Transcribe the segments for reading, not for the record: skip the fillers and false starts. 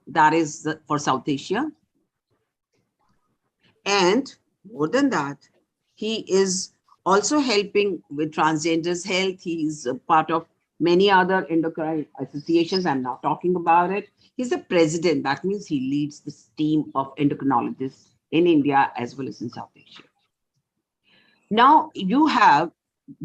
that is for South Asia. And more than that, he is also helping with transgenders health. He is a part of many other endocrine associations. I'm not talking about it. He's the president. That means he leads this team of endocrinologists in India as well as in South Asia. Now you have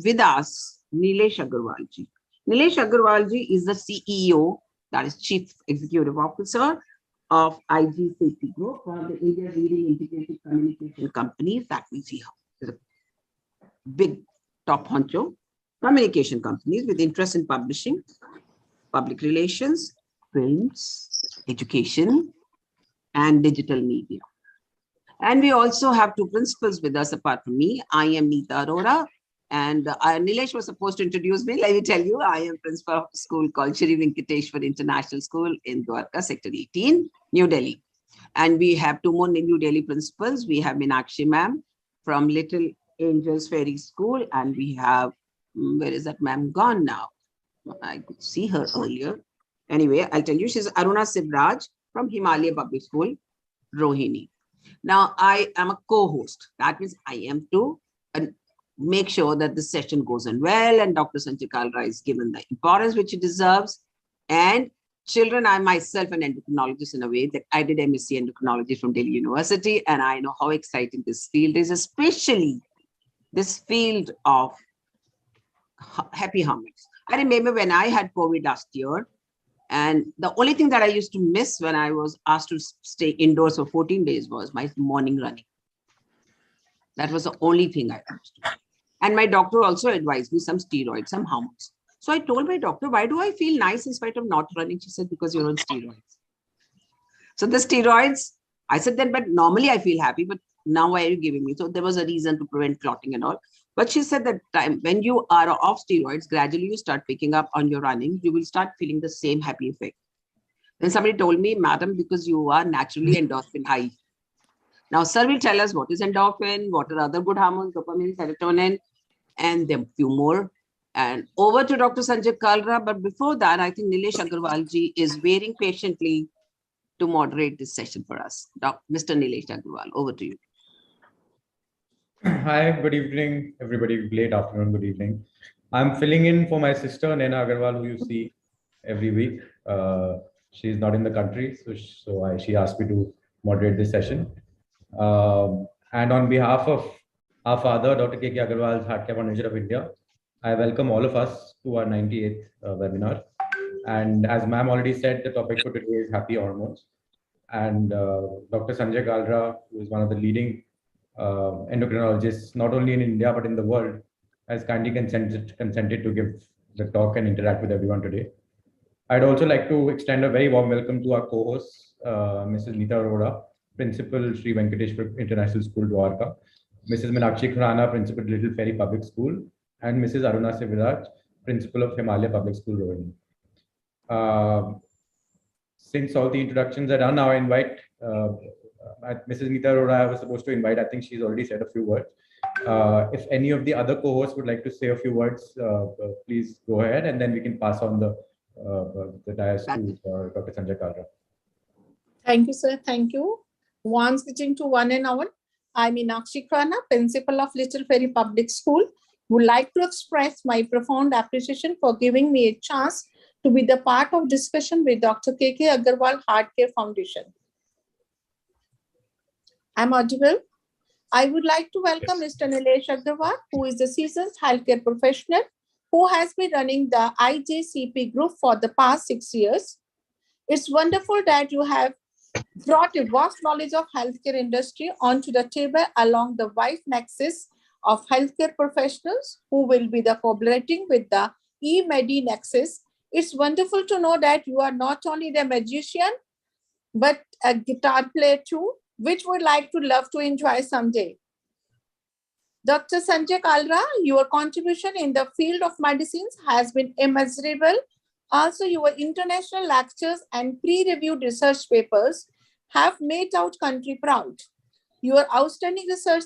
with us Nilesh Agarwalji. Nilesh Agarwalji is the CEO, that is Chief Executive Officer of IGCP Group, one of the India's leading integrated communication companies. That means he is a big top honcho communication companies with interest in publishing, public relations, films, education, and digital media. And we also have two principals with us apart from me. I am Neeta Arora, and Nilesh was supposed to introduce me. Let me tell you, I am principal of a school called Shri Venkateshwar International School in Dwarka, Sector 18, New Delhi. And we have two more New Delhi principals. We have Meenakshi ma'am from Little Angels Fairy School, and we have, where is that ma'am gone now? I could see her earlier. Anyway, I'll tell you, she's Aruna Sivraj from Himalaya Public School, Rohini. Now, I am a co-host. That means I am to make sure that the session goes on well, and Dr. Sanjay Kalra is given the importance which it deserves. And children, I myself an endocrinologist in a way that I did MSc endocrinology from Delhi University, and I know how exciting this field is, especially this field of happy hormones. I remember when I had COVID last year, and the only thing that I used to miss when I was asked to stay indoors for 14 days was my morning running. That was the only thing I used to. And my doctor also advised me some steroids, some hormones. So I told my doctor, why do I feel nice in spite of not running? She said, because you're on steroids. So the steroids, I said then, but normally I feel happy, but now why are you giving me? So there was a reason to prevent clotting and all. But she said that time when you are off steroids, gradually you start picking up on your running, you will start feeling the same happy effect. Then somebody told me, madam, because you are naturally endorphin high. Now, sir will tell us what is endorphin, what are other good hormones, dopamine, serotonin, and then few more. And over to Dr. Sanjay Kalra. But before that, I think Nilesh Agarwalji is waiting patiently to moderate this session for us. Mr. Nilesh Agarwal, over to you. Hi, good evening, everybody. Late afternoon, good evening. I'm filling in for my sister, Naina Agarwal, who you see every week. She's not in the country, so she asked me to moderate this session. And on behalf of our father, Dr. K.K. Agarwal, Heart Care Foundation of India, I welcome all of us to our 98th webinar. And as ma'am already said, the topic for today is happy hormones. And Dr. Sanjay Kalra, who is one of the leading endocrinologists, not only in India, but in the world, has kindly consented to give the talk and interact with everyone today. I'd also like to extend a very warm welcome to our co-hosts, Mrs. Neeta Arora, Principal, Shri Venkateshwar International School, Dwarka, Mrs. Meenakshi Khurana, Principal, Little Fairy Public School, and Mrs. Aruna Sivraj, Principal of Himalaya Public School, Rohini. Since all the introductions are done, now I invite Mrs. Neeta Arora. I was supposed to invite. I think she's already said a few words. If any of the other co-hosts would like to say a few words, please go ahead, and then we can pass on the dais to Dr. Sanjay Kalra. Thank you, sir. Thank you. One switching to one and all. I'm Meenakshi Khurana, Principal of Little Fairy Public School. Would like to express my profound appreciation for giving me a chance to be the part of discussion with Dr. K.K. Agarwal Heart Care Foundation. I'm audible. I would like to welcome Mr. Nilesh Agarwal, who is a seasoned healthcare professional who has been running the IGCP group for the past 6 years. It's wonderful that you have brought a vast knowledge of healthcare industry onto the table along the wide nexus of healthcare professionals who will be collaborating with the eMedi Nexus. It's wonderful to know that you are not only the magician, but a guitar player too, which would like to love to enjoy someday. Dr. Sanjay Kalra, your contribution in the field of medicines has been immeasurable. Also, your international lectures and peer-reviewed research papers have made our country proud. Your outstanding research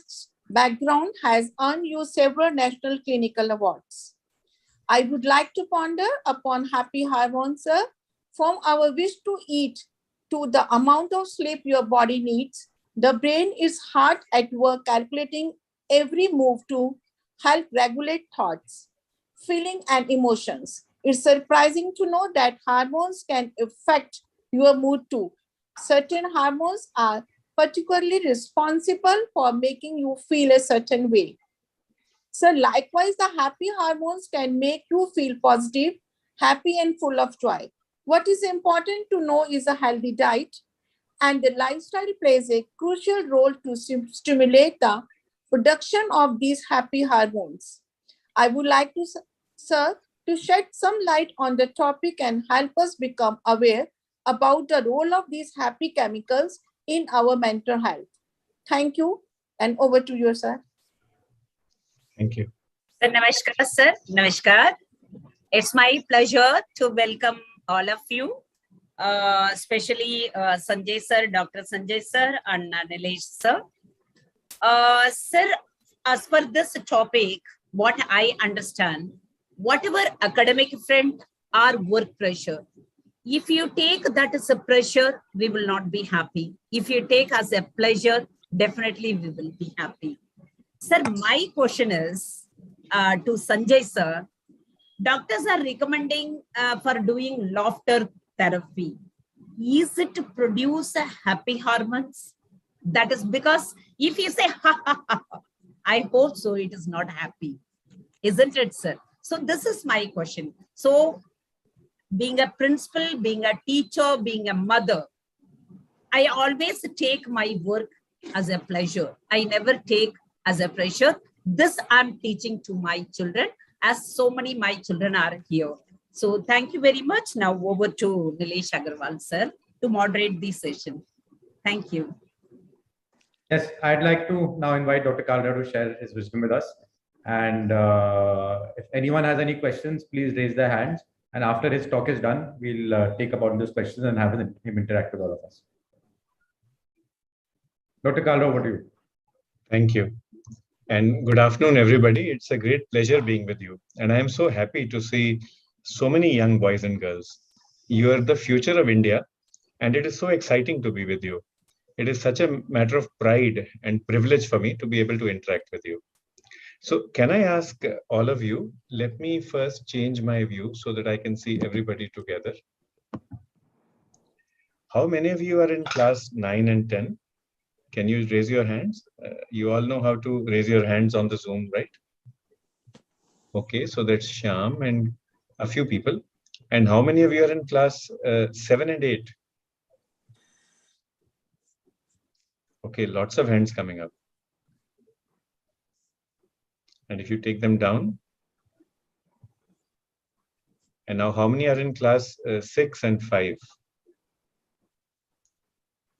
background has earned you several national clinical awards. I would like to ponder upon happy hormones, sir. From our wish to eat to the amount of sleep your body needs, the brain is hard at work calculating every move to help regulate thoughts, feeling, and emotions. It's surprising to know that hormones can affect your mood too. Certain hormones are particularly responsible for making you feel a certain way. So, likewise, the happy hormones can make you feel positive, happy, and full of joy. What is important to know is a healthy diet, and the lifestyle plays a crucial role to stimulate the production of these happy hormones. I would like to, sir, to shed some light on the topic and help us become aware about the role of these happy chemicals in our mental health. Thank you, and over to you, sir. Thank you. Namaskar, sir. Namaskar. It's my pleasure to welcome all of you, especially Sanjay sir, Dr. Sanjay sir, and Nilesh sir. Sir, as per this topic, what I understand, whatever academic front or work pressure, if you take that as a pressure, we will not be happy. If you take as a pleasure, definitely we will be happy. Sir, my question is to Sanjay sir. Doctors are recommending for doing laughter therapy. Is it to produce a happy hormones? That is because if you say, ha, ha, ha, I hope so, it is not happy. Isn't it, sir? So this is my question. So being a principal, being a teacher, being a mother, I always take my work as a pleasure. I never take as a pressure. This I'm teaching to my children, as so many my children are here. So thank you very much. Now over to Nilesh Agarwal, sir, to moderate this session. Thank you. Yes, I'd like to now invite Dr. Kalra to share his wisdom with us. And if anyone has any questions, please raise their hands. And after his talk is done, we'll take about those questions and have him interact with all of us. Dr. Kalra, over to you. Thank you. And good afternoon, everybody. It's a great pleasure being with you. And I am so happy to see so many young boys and girls. You are the future of India, and it is so exciting to be with you. It is such a matter of pride and privilege for me to be able to interact with you. So can I ask all of you, let me first change my view so that I can see everybody together. How many of you are in class 9 and 10? Can you raise your hands? You all know how to raise your hands on the Zoom, right? Okay, so that's Shyam and a few people. And how many of you are in class 7 and 8? Okay, lots of hands coming up. And if you take them down. And now how many are in class 6 and 5?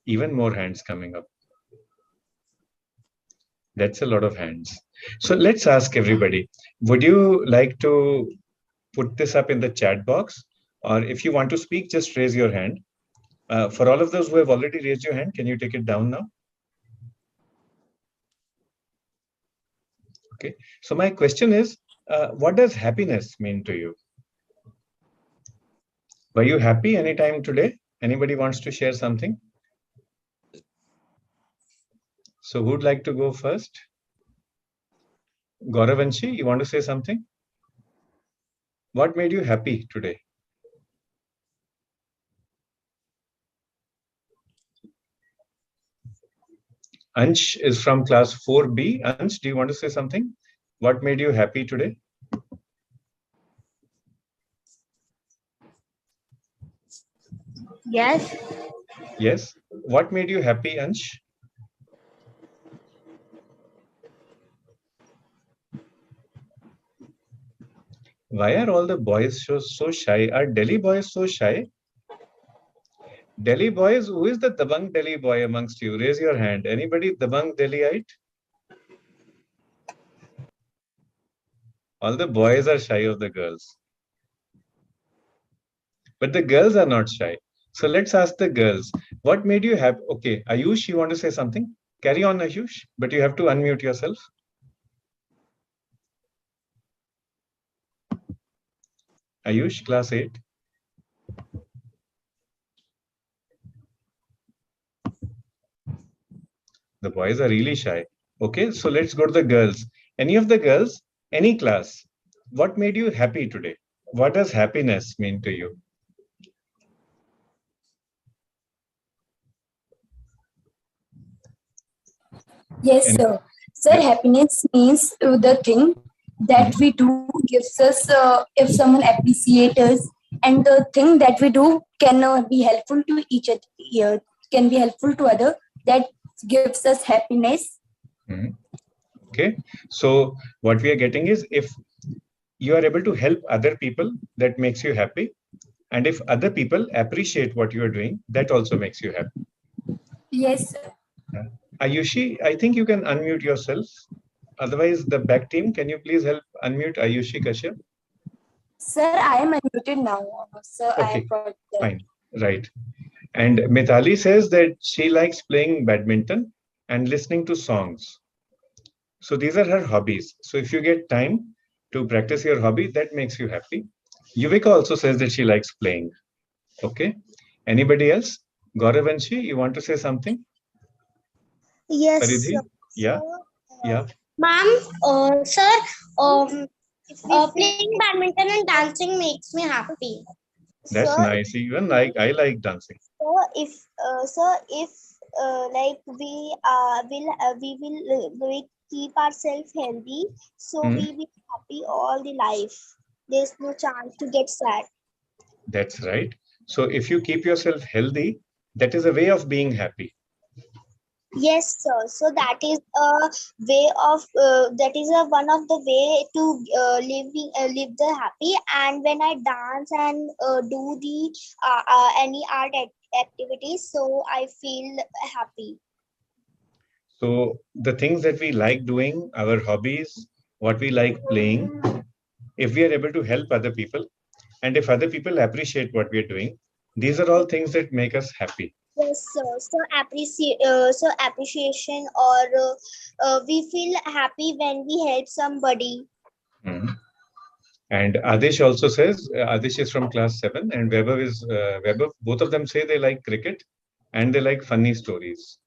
Even more hands coming up. That's a lot of hands. So let's ask everybody, would you like to put this up in the chat box? Or if you want to speak, just raise your hand. For all of those who have already raised your hand, can you take it down now? Okay, so my question is, what does happiness mean to you? Were you happy anytime today? Anybody wants to share something? So who'd like to go first? Gauravanshi, you want to say something? What made you happy today? Ansh is from class 4B. Ansh, do you want to say something? What made you happy today? Yes. Yes. What made you happy, Ansh? Why are all the boys so shy? Are Delhi boys so shy? Delhi boys, who is the Dabang Delhi boy amongst you? Raise your hand. Anybody Dabang Delhiite? All the boys are shy of the girls. But the girls are not shy. So let's ask the girls. What made you happy? Okay, Ayush, you want to say something? Carry on, Ayush, but you have to unmute yourself. Ayush, class 8. The boys are really shy. Okay, so let's go to the girls. Any of the girls, any class, what made you happy today? What does happiness mean to you? Yes, Any- sir. Sir, yes. happiness means the thing that we do gives us, if someone appreciates us, and the thing that we do can be helpful to each other, can be helpful to other, that gives us happiness. Mhm. Okay, so what we are getting is if you are able to help other people, that makes you happy. And if other people appreciate what you are doing, that also makes you happy. Yes, sir. Ayushi, I think you can unmute yourself. Otherwise, the back team, can you please help unmute Ayushi Kashyap? Sir, I am unmuted now. Sir, I Okay, have got that. fine. Right. And Mithali says that she likes playing badminton and listening to songs. So these are her hobbies. So if you get time to practice your hobby, that makes you happy. Yuvika also says that she likes playing. Okay. Anybody else? Gauravanshi, you want to say something? Yes, Paridhi? Yeah, yeah. ma'am. Sir, um, playing badminton and dancing makes me happy. That's Sir, nice. Even I like dancing. if like we keep ourselves healthy, so Hmm, we will be happy all the life. There's no chance to get sad. that's right. So if you keep yourself healthy, that is a way of being happy. Yes, sir. So that is a way of that is a one of the way to live the happy. And when I dance and do the any activities, so I feel happy. So the things that we like doing, our hobbies, what we like playing, if we are able to help other people, and if other people appreciate what we are doing, these are all things that make us happy. Yes, sir. So appreciation or we feel happy when we help somebody. Mhm. And Adish also says, Adish is from class 7, and Weber. Both of them say they like cricket and they like funny stories.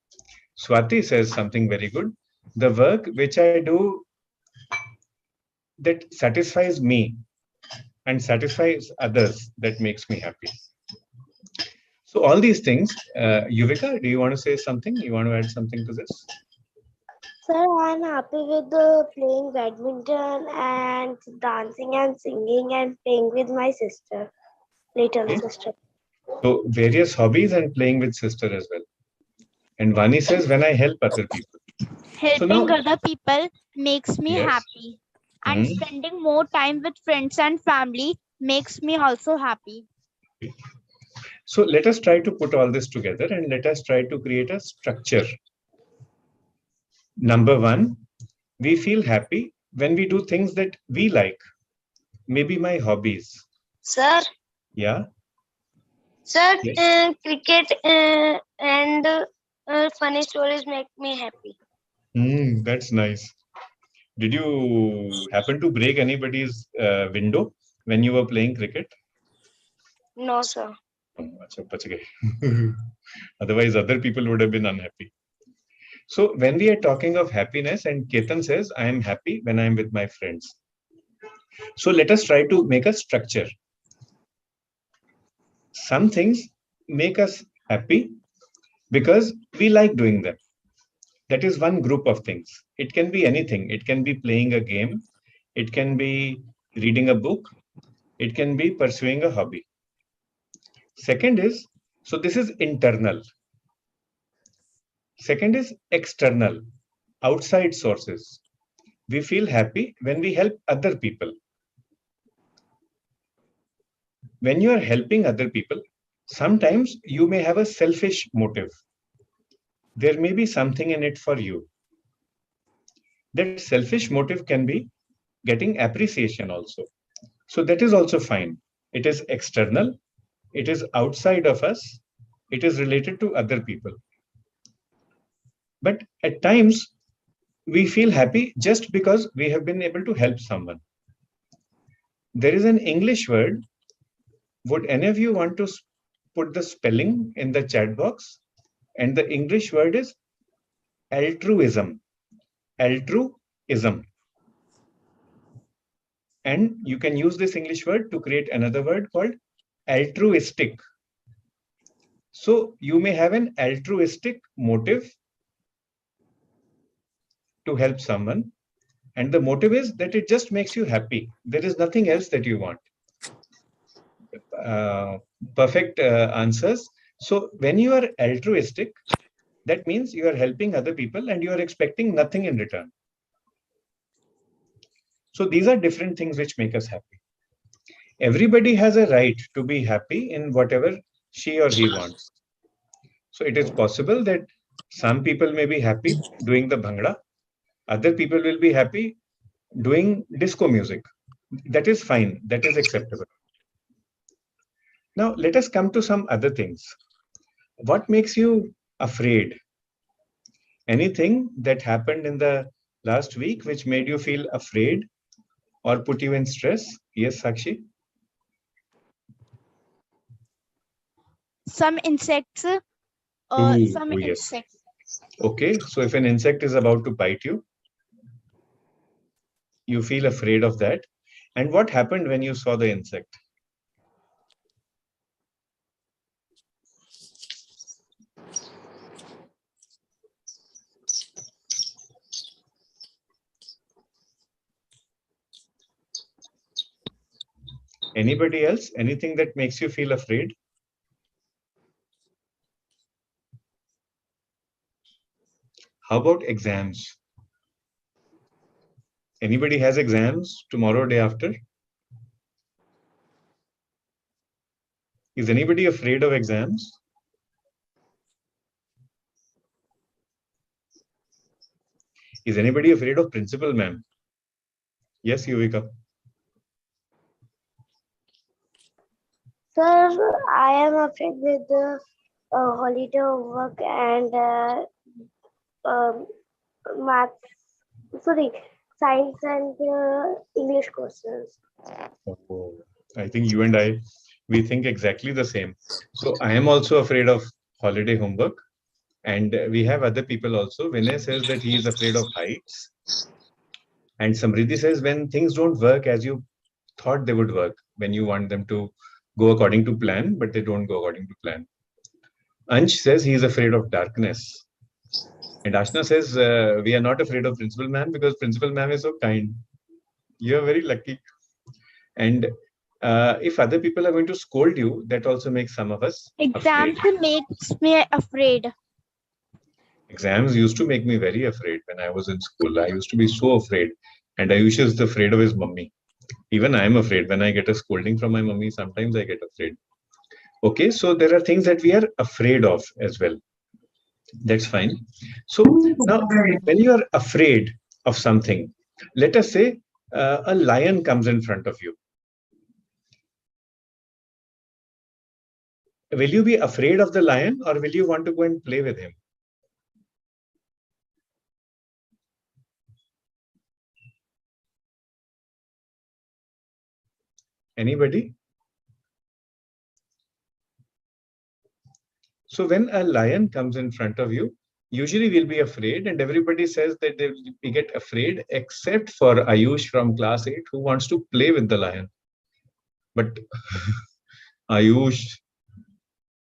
Swati says something very good. The work which I do that satisfies me and satisfies others, that makes me happy. So all these things, Yuvika, do you want to say something? You want to add something to this? Sir, I'm happy with playing badminton and dancing and singing and playing with my sister, little Okay. sister. So various hobbies and playing with sister as well. And Vani says, when I help other people. So now, Helping other people makes me yes. happy, and Hmm. spending more time with friends and family makes me also happy. So let us try to put all this together and let us try to create a structure. Number one, we feel happy when we do things that we like. Maybe my hobbies. Sir, Yeah. sir, Yes. cricket and funny stories make me happy. That's nice. Did you happen to break anybody's window when you were playing cricket? No, sir. Oh, acha, bach gaye. Otherwise, other people would have been unhappy. So when we are talking of happiness, and Ketan says, I am happy when I am with my friends. So let us try to make a structure. Some things make us happy because we like doing them. That is one group of things. It can be anything. It can be playing a game. It can be reading a book. It can be pursuing a hobby. Second is, so this is internal. Second is external, outside sources. We feel happy when we help other people. When you are helping other people, sometimes you may have a selfish motive. There may be something in it for you. That selfish motive can be getting appreciation also. So that is also fine. It is external, it is outside of us, it is related to other people. But at times, we feel happy just because we have been able to help someone. There is an English word. Would any of you want to put the spelling in the chat box? And the English word is altruism. Altruism. And you can use this English word to create another word called altruistic. So you may have an altruistic motive to help someone, and the motive is that it just makes you happy. There is nothing else that you want. Perfect answers. So when you are altruistic, that means you are helping other people and you are expecting nothing in return. So these are different things which make us happy. Everybody has a right to be happy in whatever she or he wants. So it is possible that some people may be happy doing the bhangra, other people will be happy doing disco music. That is fine, that is acceptable. Now let us come to some other things. What makes you afraid? Anything that happened in the last week which made you feel afraid or put you in stress? Yes, Sakshi? Some insects. Ooh, Some yes. insects. Okay, so if an insect is about to bite you, you feel afraid of that. And what happened when you saw the insect? Anybody else? Anything that makes you feel afraid? How about exams? Anybody has exams tomorrow, day after? Is anybody afraid of exams? Is anybody afraid of principal, ma'am? Yes, Yuvika. Sir, I am afraid with the holiday work and math, sorry, science and English courses. Oh, I think you and I, we think exactly the same. So I am also afraid of holiday homework. And we have other people also. Vinay says that he is afraid of heights. And Samriddhi says when things don't work as you thought they would work, when you want them to go according to plan, but they don't go according to plan. Ansh says he is afraid of darkness. And Ashna says we are not afraid of principal ma'am because principal ma'am is so kind. You are very lucky. And if other people are going to scold you, that also makes some of us Exams afraid. makes me afraid. Exams used to make me very afraid when I was in school. I used to be so afraid. And Ayush is afraid of his mummy. Even I am afraid. When I get a scolding from my mummy, sometimes I get afraid. Okay, so there are things that we are afraid of as well. That's fine. So now, when you are afraid of something, let us say a lion comes in front of you. Will you be afraid of the lion or will you want to go and play with him? Anybody? So when a lion comes in front of you, usually we'll be afraid, and everybody says that we get afraid except for Ayush from class 8 who wants to play with the lion. But Ayush,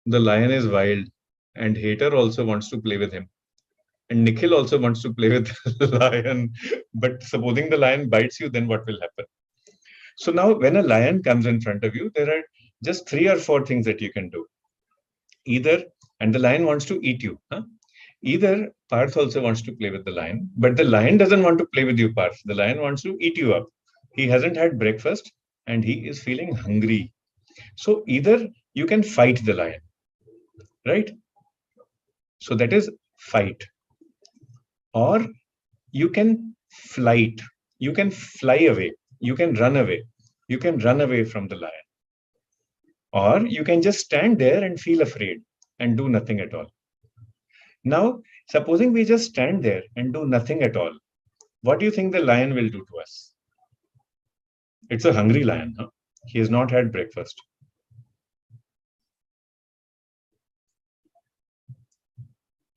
the lion is wild, and Hater also wants to play with him. And Nikhil also wants to play with the lion. But supposing the lion bites you, then what will happen? So now when a lion comes in front of you, there are just 3 or 4 things that you can do. Either, and the lion wants to eat you. Huh? Either Parth also wants to play with the lion, but the lion doesn't want to play with you, Parth. The lion wants to eat you up. He hasn't had breakfast and he is feeling hungry. So either you can fight the lion, right? So that is fight. Or you can flight. You can fly away. You can run away. You can run away from the lion. Or you can just stand there and feel afraid and do nothing at all. Now, supposing we just stand there and do nothing at all, what do you think the lion will do to us? It's a hungry lion. Huh? He has not had breakfast.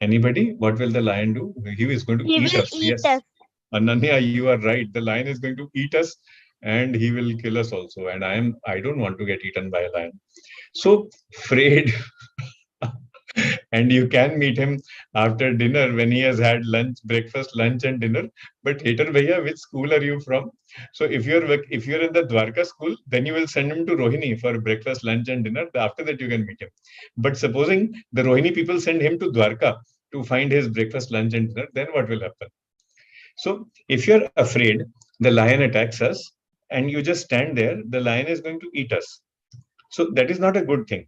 Anybody? What will the lion do? He is going to He eat will us. eat Yes. us. Ananya, you are right. The lion is going to eat us and he will kill us also. And I don't want to get eaten by a lion. So afraid. And you can meet him after dinner when he has had lunch, breakfast, lunch, and dinner. But hater bhaiya, which school are you from? So if you're in the Dwarka school, then you will send him to Rohini for breakfast, lunch, and dinner. After that, you can meet him. But supposing the Rohini people send him to Dwarka to find his breakfast, lunch, and dinner, then what will happen? So if you're afraid the lion attacks us and you just stand there, the lion is going to eat us. So that is not a good thing.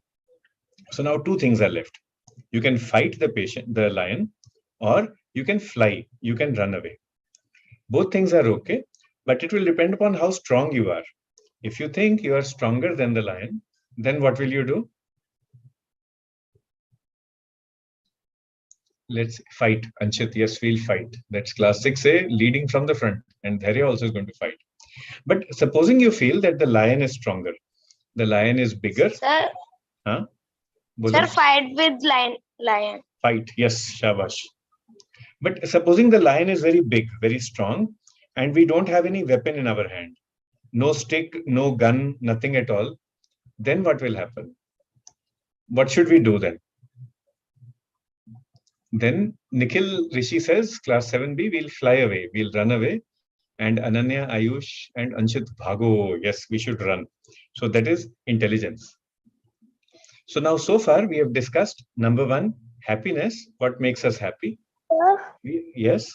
So now two things are left. You can fight the lion, or you can fly, you can run away. Both things are okay, but it will depend upon how strong you are. If you think you are stronger than the lion, then what will you do? Let's fight. Anshit, yes, we'll fight. That's class 6A, leading from the front. And Dharya also is going to fight. But supposing you feel that the lion is stronger, the lion is bigger. Sir, Huh? sir, fight with lion. Fight, yes, shabash. But supposing the lion is very big, very strong, and we don't have any weapon in our hand, no stick, no gun, nothing at all, then what will happen? What should we do then? Then Nikhil Rishi says, class 7B, we'll fly away, we'll run away. And Ananya, Ayush, and Anshit, bhago. Yes, we should run. So that is intelligence. So now, so far, we have discussed number 1, happiness. What makes us happy? Yes.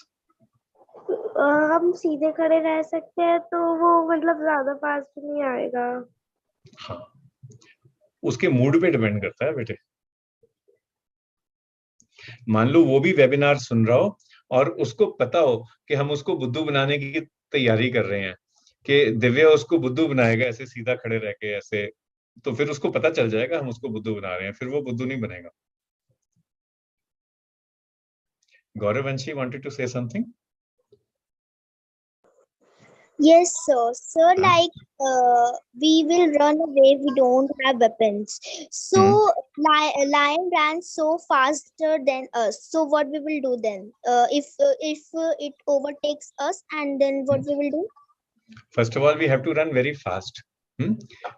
हम सीधे खड़े रह सकते हैं तो वो मतलब ज्यादा फास्ट नहीं आएगा. हाँ, उसके मूड पे डिपेंड करता है बेटे. मान लो वो भी वेबिनार सुन रहा हो और उसको पता हो कि हम उसको बुद्धू बनाने की तैयारी कर रहे हैं, कि दिव्या उसको बुद्धू बनाएगा ऐसे सीधा खड़े रह के ऐसे, तो फिर उसको पता चल जाएगा हम उसको बुद्धू बना रहे हैं, फिर वो बुद्धू नहीं बनेगा. Gauravanshi wanted to say something. Yes, sir. So, like, we will run away. We don't have weapons. So, lion ran so faster than us. So, what we will do then? If it overtakes us, and then what we will do? First of all, we have to run very fast.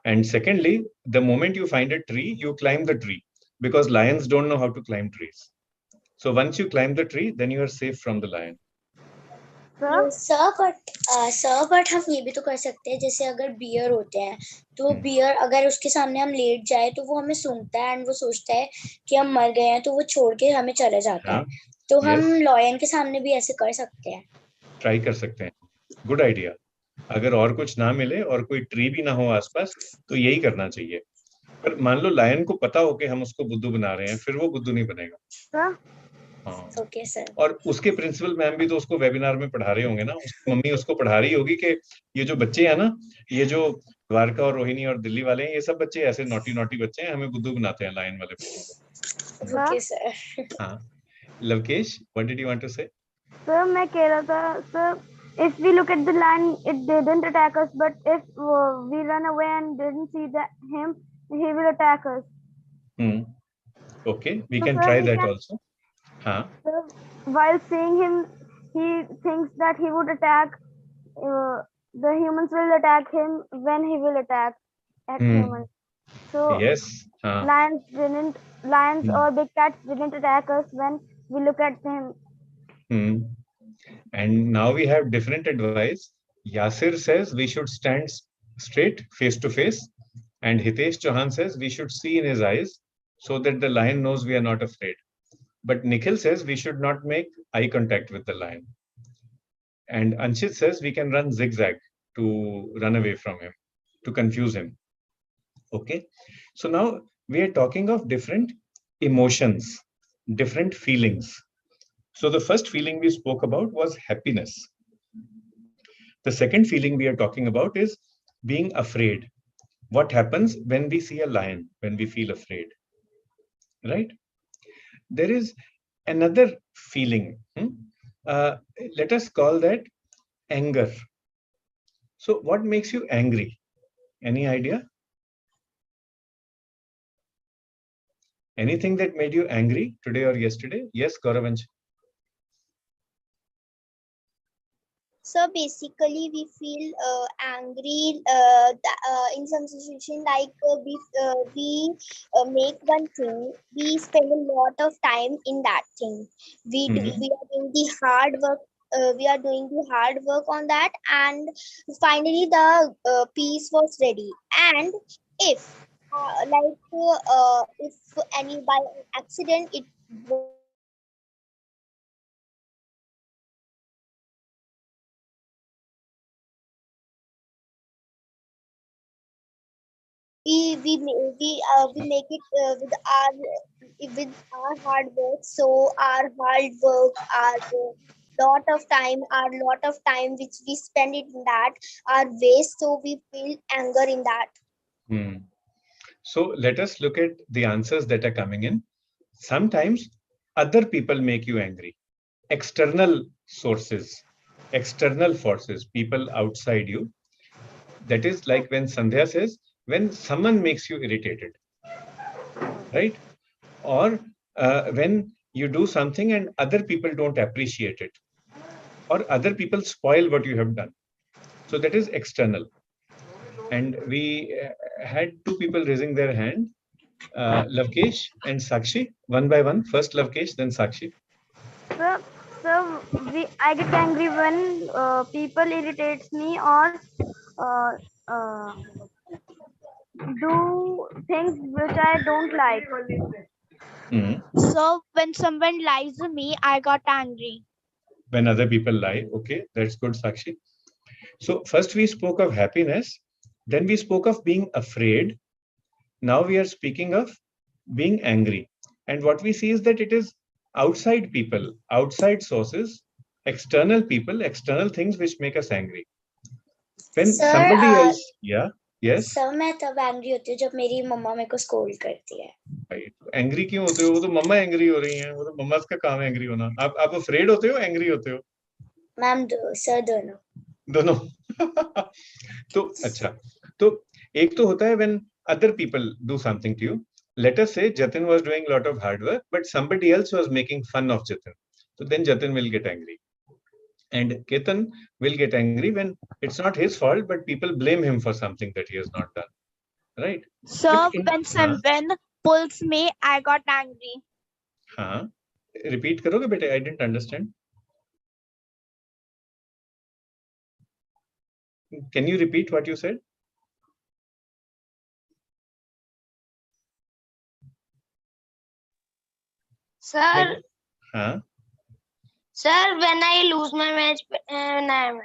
And secondly, the moment you find a tree, you climb the tree, because lions don't know how to climb trees. So once you climb the tree, then you are safe from the lion. Sir but हम ये भी तो कर सकते हैं, जैसे अगर beer होते हैं तो बियर अगर उसके सामने हम लेट जाए तो वो हमें सूंघता है एंड वो सोचता है कि हम मर गए हैं, तो वो छोड़ के हमें चले जाता है. तो हम लॉयन के सामने भी ऐसे कर सकते हैं. ट्राई कर सकते हैं. Good idea. अगर और कुछ ना मिले और कोई ट्री भी ना हो आसपास, तो यही करना चाहिए. पर मान लो लायन को पता हो कि हम उसको बुद्धू बना रहे हैं, फिर वो बुद्धू नहीं बनेगा. Okay sir. और उसके प्रिंसिपल मैम भी तो उसको वेबिनार में पढ़ा रहे होंगे ना, उसकी मम्मी उसको पढ़ा रही होगी कि ये जो बच्चे हैं ना, ये जो द्वारका और रोहिणी और दिल्ली वाले हैं, ये सब बच्चे ऐसे नॉटी नॉटी बच्चे हैं, हमें बुद्धू बनाते हैं लायन वाले बच्चों को. Okay sir. हाँ, Lavkesh, what did you want to say? Sir मैं कह रहा था sir, if we look at the lion, it didn't attack us, but if we run away and didn't see him, he will attack us. Okay, we can try that also. So, while seeing him, he thinks that he would attack. The humans will attack him when he will attack at humans. So yes, lions or big cats didn't attack us when we look at him. And now we have different advice. Yasir says we should stand straight, face to face, and Hitesh Chauhan says we should see in his eyes so that the lion knows we are not afraid. But Nikhil says we should not make eye contact with the lion. And Anshit says we can run zigzag to run away from him, to confuse him. Okay. So now we are talking of different emotions, different feelings. So the first feeling we spoke about was happiness. The second feeling we are talking about is being afraid. What happens when we see a lion, when we feel afraid, right? There is another feeling. Let us call that anger. So what makes you angry? Any idea? Anything that made you angry today or yesterday? Yes, Gauravansh. So basically, we feel angry in some situation, like we make one thing, we spend a lot of time in that thing. We are doing the hard work. We are doing the hard work on that, and finally the piece was ready. And if if any by accident it we make it with our hard work. So our hard work, our lot of time which we spend it in that are waste. So we feel anger in that. So let us look at the answers that are coming in. Sometimes other people make you angry. External sources, external forces, people outside you. That is like when Sandhya says, when someone makes you irritated, right? Or when you do something and other people don't appreciate it, or other people spoil what you have done. So that is external. And we had two people raising their hand, Lavkesh and Sakshi, one by one. First Lavkesh, then Sakshi. I get angry when people irritates me or uh, uh, do things which I don't like. So when someone lies to me, I got angry. When other people lie. Okay, that's good, Sakshi. So first we spoke of happiness, then we spoke of being afraid. Now we are speaking of being angry. And what we see is that it is outside people, outside sources, external people, external things which make us angry. When Sir, somebody else, yeah, yes. Sir मैं तब angry होती हूँ जब मेरी मम्मा मेरे को scold करती है. एंग्री क्यों होते हो? वो तो मम्मा एंग्री हो रही हैं, वो तो मम्मा का काम है एंग्री होना. आप अफ्रेड होते हो, एंग्री होते हो? मैम सर दोनों. तो अच्छा, तो एक तो होता है when other people do something to you. Let us say Jatin was doing a lot of hard work, but somebody else was making fun of Jatin. So then Jatin will get angry. And Ketan will get angry when it's not his fault, but people blame him for something that he has not done. Right? So when someone pulls me, I got angry. Repeat karoge beta? I didn't understand. Can you repeat what you said? Sir, Sir, when I lose my match, when I am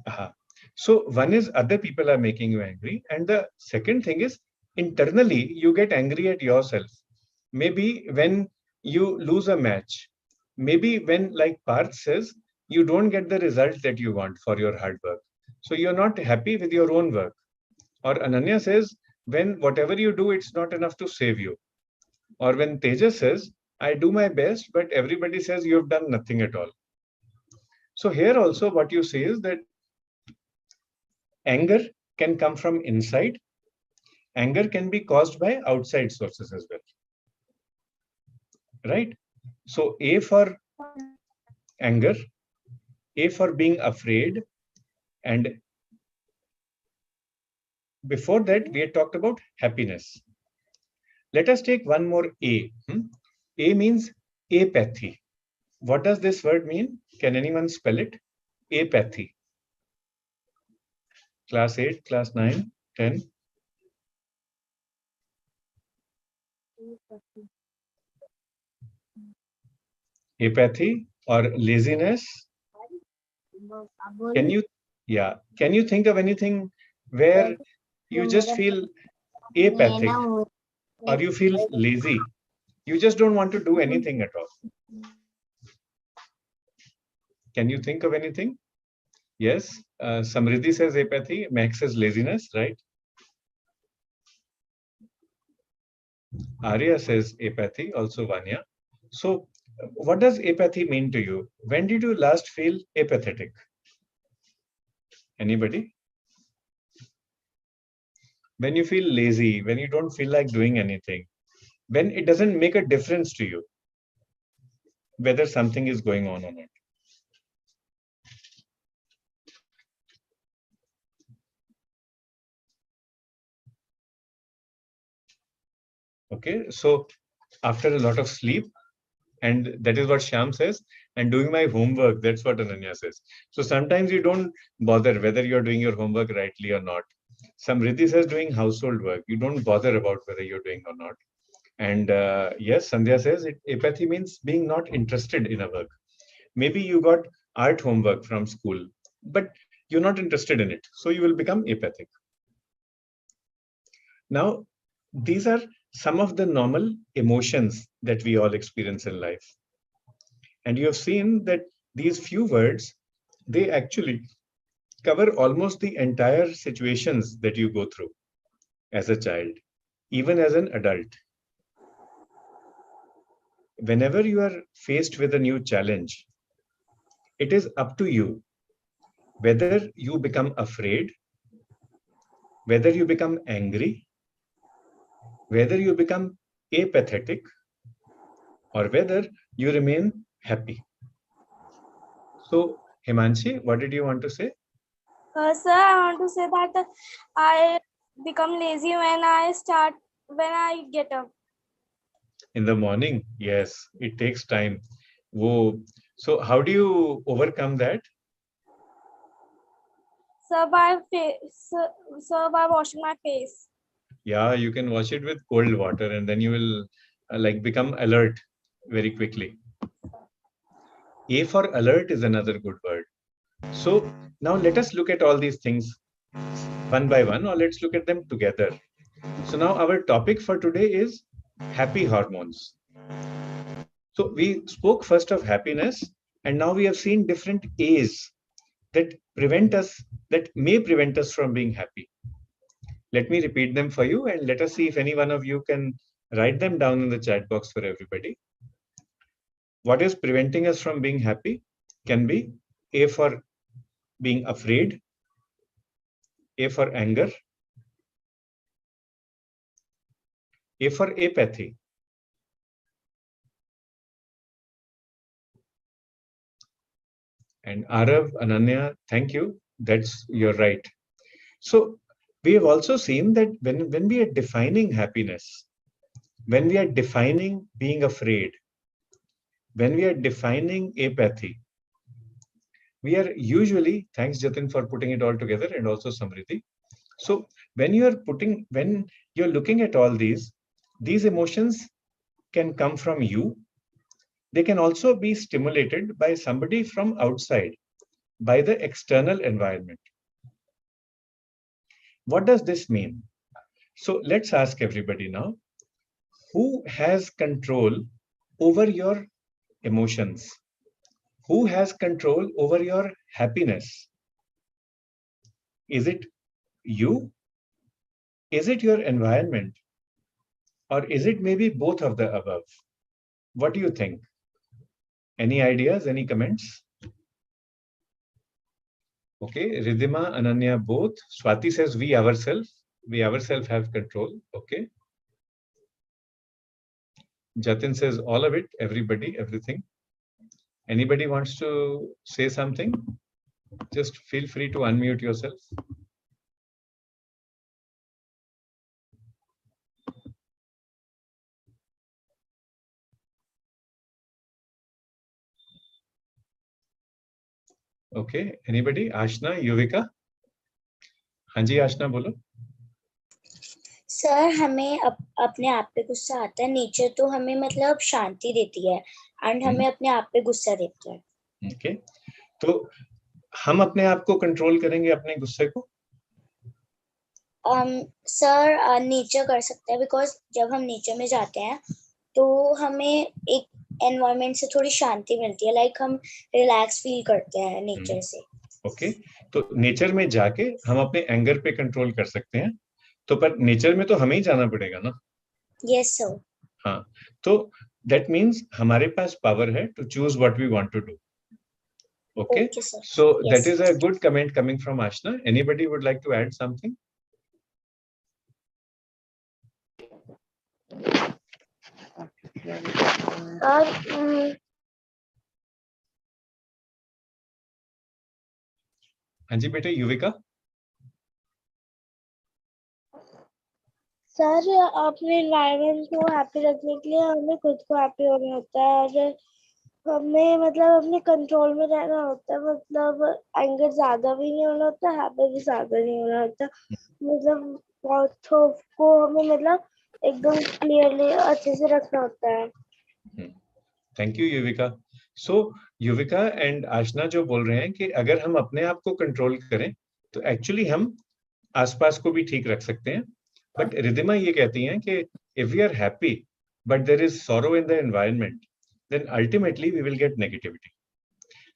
angry. So one is other people are making you angry, and the second thing is internally you get angry at yourself. Maybe when you lose a match, maybe when, like Parth says, you don't get the result that you want for your hard work. So you're not happy with your own work. Or Ananya says, when whatever you do, it's not enough to save you. Or when Tejas says, I do my best, but everybody says you've done nothing at all. So here also what you say is that anger can come from inside. Anger can be caused by outside sources as well. Right? So A for anger, A for being afraid, and before that we had talked about happiness. Let us take one more A. A means apathy. What does this word mean? Can anyone spell it? Apathy. Class 8, class 9, 10. Apathy or laziness. Can you think of anything where you just feel apathic or you feel lazy? You just don't want to do anything at all. Can you think of anything? Yes. Samriddhi says apathy. Max says laziness, right? Arya says apathy, also Vanya. So what does apathy mean to you? When did you last feel apathetic? Anybody? When you feel lazy, when you don't feel like doing anything, when it doesn't make a difference to you whether something is going on or not. Okay, so after a lot of sleep, and that is what Shyam says, and doing my homework, that's what Ananya says. So sometimes you don't bother whether you're doing your homework rightly or not. Samriddhi says doing household work, you don't bother about whether you're doing or not. And yes, Sandhya says apathy means being not interested in a work. Maybe you got art homework from school, but you're not interested in it, so you will become apathic. Now, these are some of the normal emotions that we all experience in life. And you have seen that these few words, they actually cover almost the entire situations that you go through as a child, even as an adult. Whenever you are faced with a new challenge, it is up to you whether you become afraid, whether you become angry, whether you become apathetic, or whether you remain happy. So, Himanshi, what did you want to say? Sir, I want to say that I become lazy when I get up. In the morning? Yes, it takes time. Whoa. So, how do you overcome that? Sir, by washing my face. Yeah, you can wash it with cold water and then you will like become alert very quickly. A for alert is another good word. So now let us look at all these things one by one, or let's look at them together. So now our topic for today is happy hormones. So we spoke first of happiness, and now we have seen different A's that may prevent us from being happy. Let me repeat them for you, and let us see if any one of you can write them down in the chat box for everybody. What is preventing us from being happy can be A for being afraid, A for anger, A for apathy, and Arav, Ananya, thank you. You're right. So we have also seen that when we are defining happiness, when we are defining being afraid, when we are defining apathy, we are usually, thanks Jatin for putting it all together, and also Samriddhi. So when you're looking at all these emotions can come from you. They can also be stimulated by somebody from outside, by the external environment. What does this mean? So let's ask everybody now, who has control over your emotions? Who has control over your happiness? Is it you? Is it your environment? Or is it maybe both of the above? What do you think? Any ideas, any comments? Okay, Ridhima, Ananya, both. Swati says we ourselves have control. Okay. Jatin says all of it, everybody, everything. Anybody wants to say something? Just feel free to unmute yourself. Okay, anybody? Ashna, Yuvika? हाँ जी आशना बोलो. Sir हमें अपने आप पे गुस्सा आता है. Nature तो हमें मतलब शांति देती है एंड हमें अपने आप पे गुस्सा देता है. ओके, तो हम अपने आप को कंट्रोल करेंगे अपने गुस्से को? सर नेचर कर सकता है, बिकॉज जब हम नेचर में जाते हैं तो हमें एक एनवायरनमेंट से थोड़ी शांति मिलती है, लाइक हम रिलैक्स फील करते हैं नेचर से. ओके, तो नेचर में जाके हम अपने एंगर पे कंट्रोल कर सकते हैं, तो पर नेचर में तो हमें ही जाना पड़ेगा ना. Yes sir. हाँ, तो दैट मीन्स हमारे पास पावर है to choose what we want to do. Okay, so that is a good comment coming from Ashna. Anybody would like to add something? हाँ जी बेटे युविका. सर अपने एनवायरनमेंट को हैप्पी रखने के लिए हमें खुद को हैप्पी होना होता है और हमें मतलब अपने कंट्रोल में रहना होता है. मतलब एंगर ज्यादा भी नहीं होना होता, हैप्पी भी ज्यादा नहीं होना होता. मतलब थॉट्स को हमें मतलब एकदम क्लियरली अच्छे से रखना होता है. Thank you Yuvika. So Yuvika and Aashna जो बोल रहे हैं कि अगर हम अपने आप को कंट्रोल करें तो एक्चुअली हम आसपास को भी ठीक रख सकते हैं. बट रिद्धिमा ये कहती हैं कि if we are happy but there is sorrow in the environment, then ultimately we will get negativity.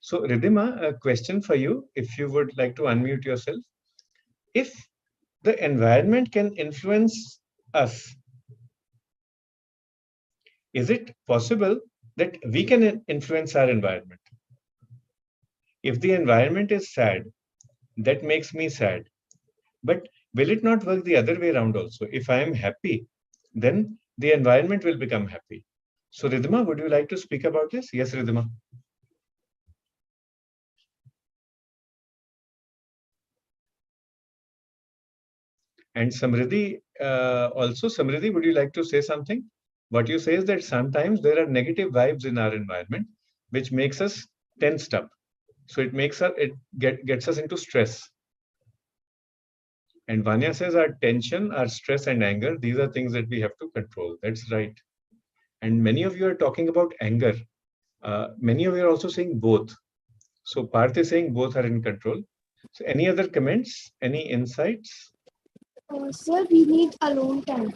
So Riddhima, a question for you, if you would like to unmute yourself. If the environment can influence us, is it possible that we can influence our environment? If the environment is sad, that makes me sad. But will it not work the other way around also? If I am happy, then the environment will become happy. So Riddhima, would you like to speak about this? Yes, Riddhima. And Samriddhi, also Samriddhi, would you like to say something? What you say is that sometimes there are negative vibes in our environment, which makes us tensed up. So it makes us, gets us into stress. And Vanya says our tension, our stress and anger, these are things that we have to control. That's right. And many of you are talking about anger. Many of you are also saying both. So Parth is saying both are in control. So any other comments? Any insights? Sir, we need alone time.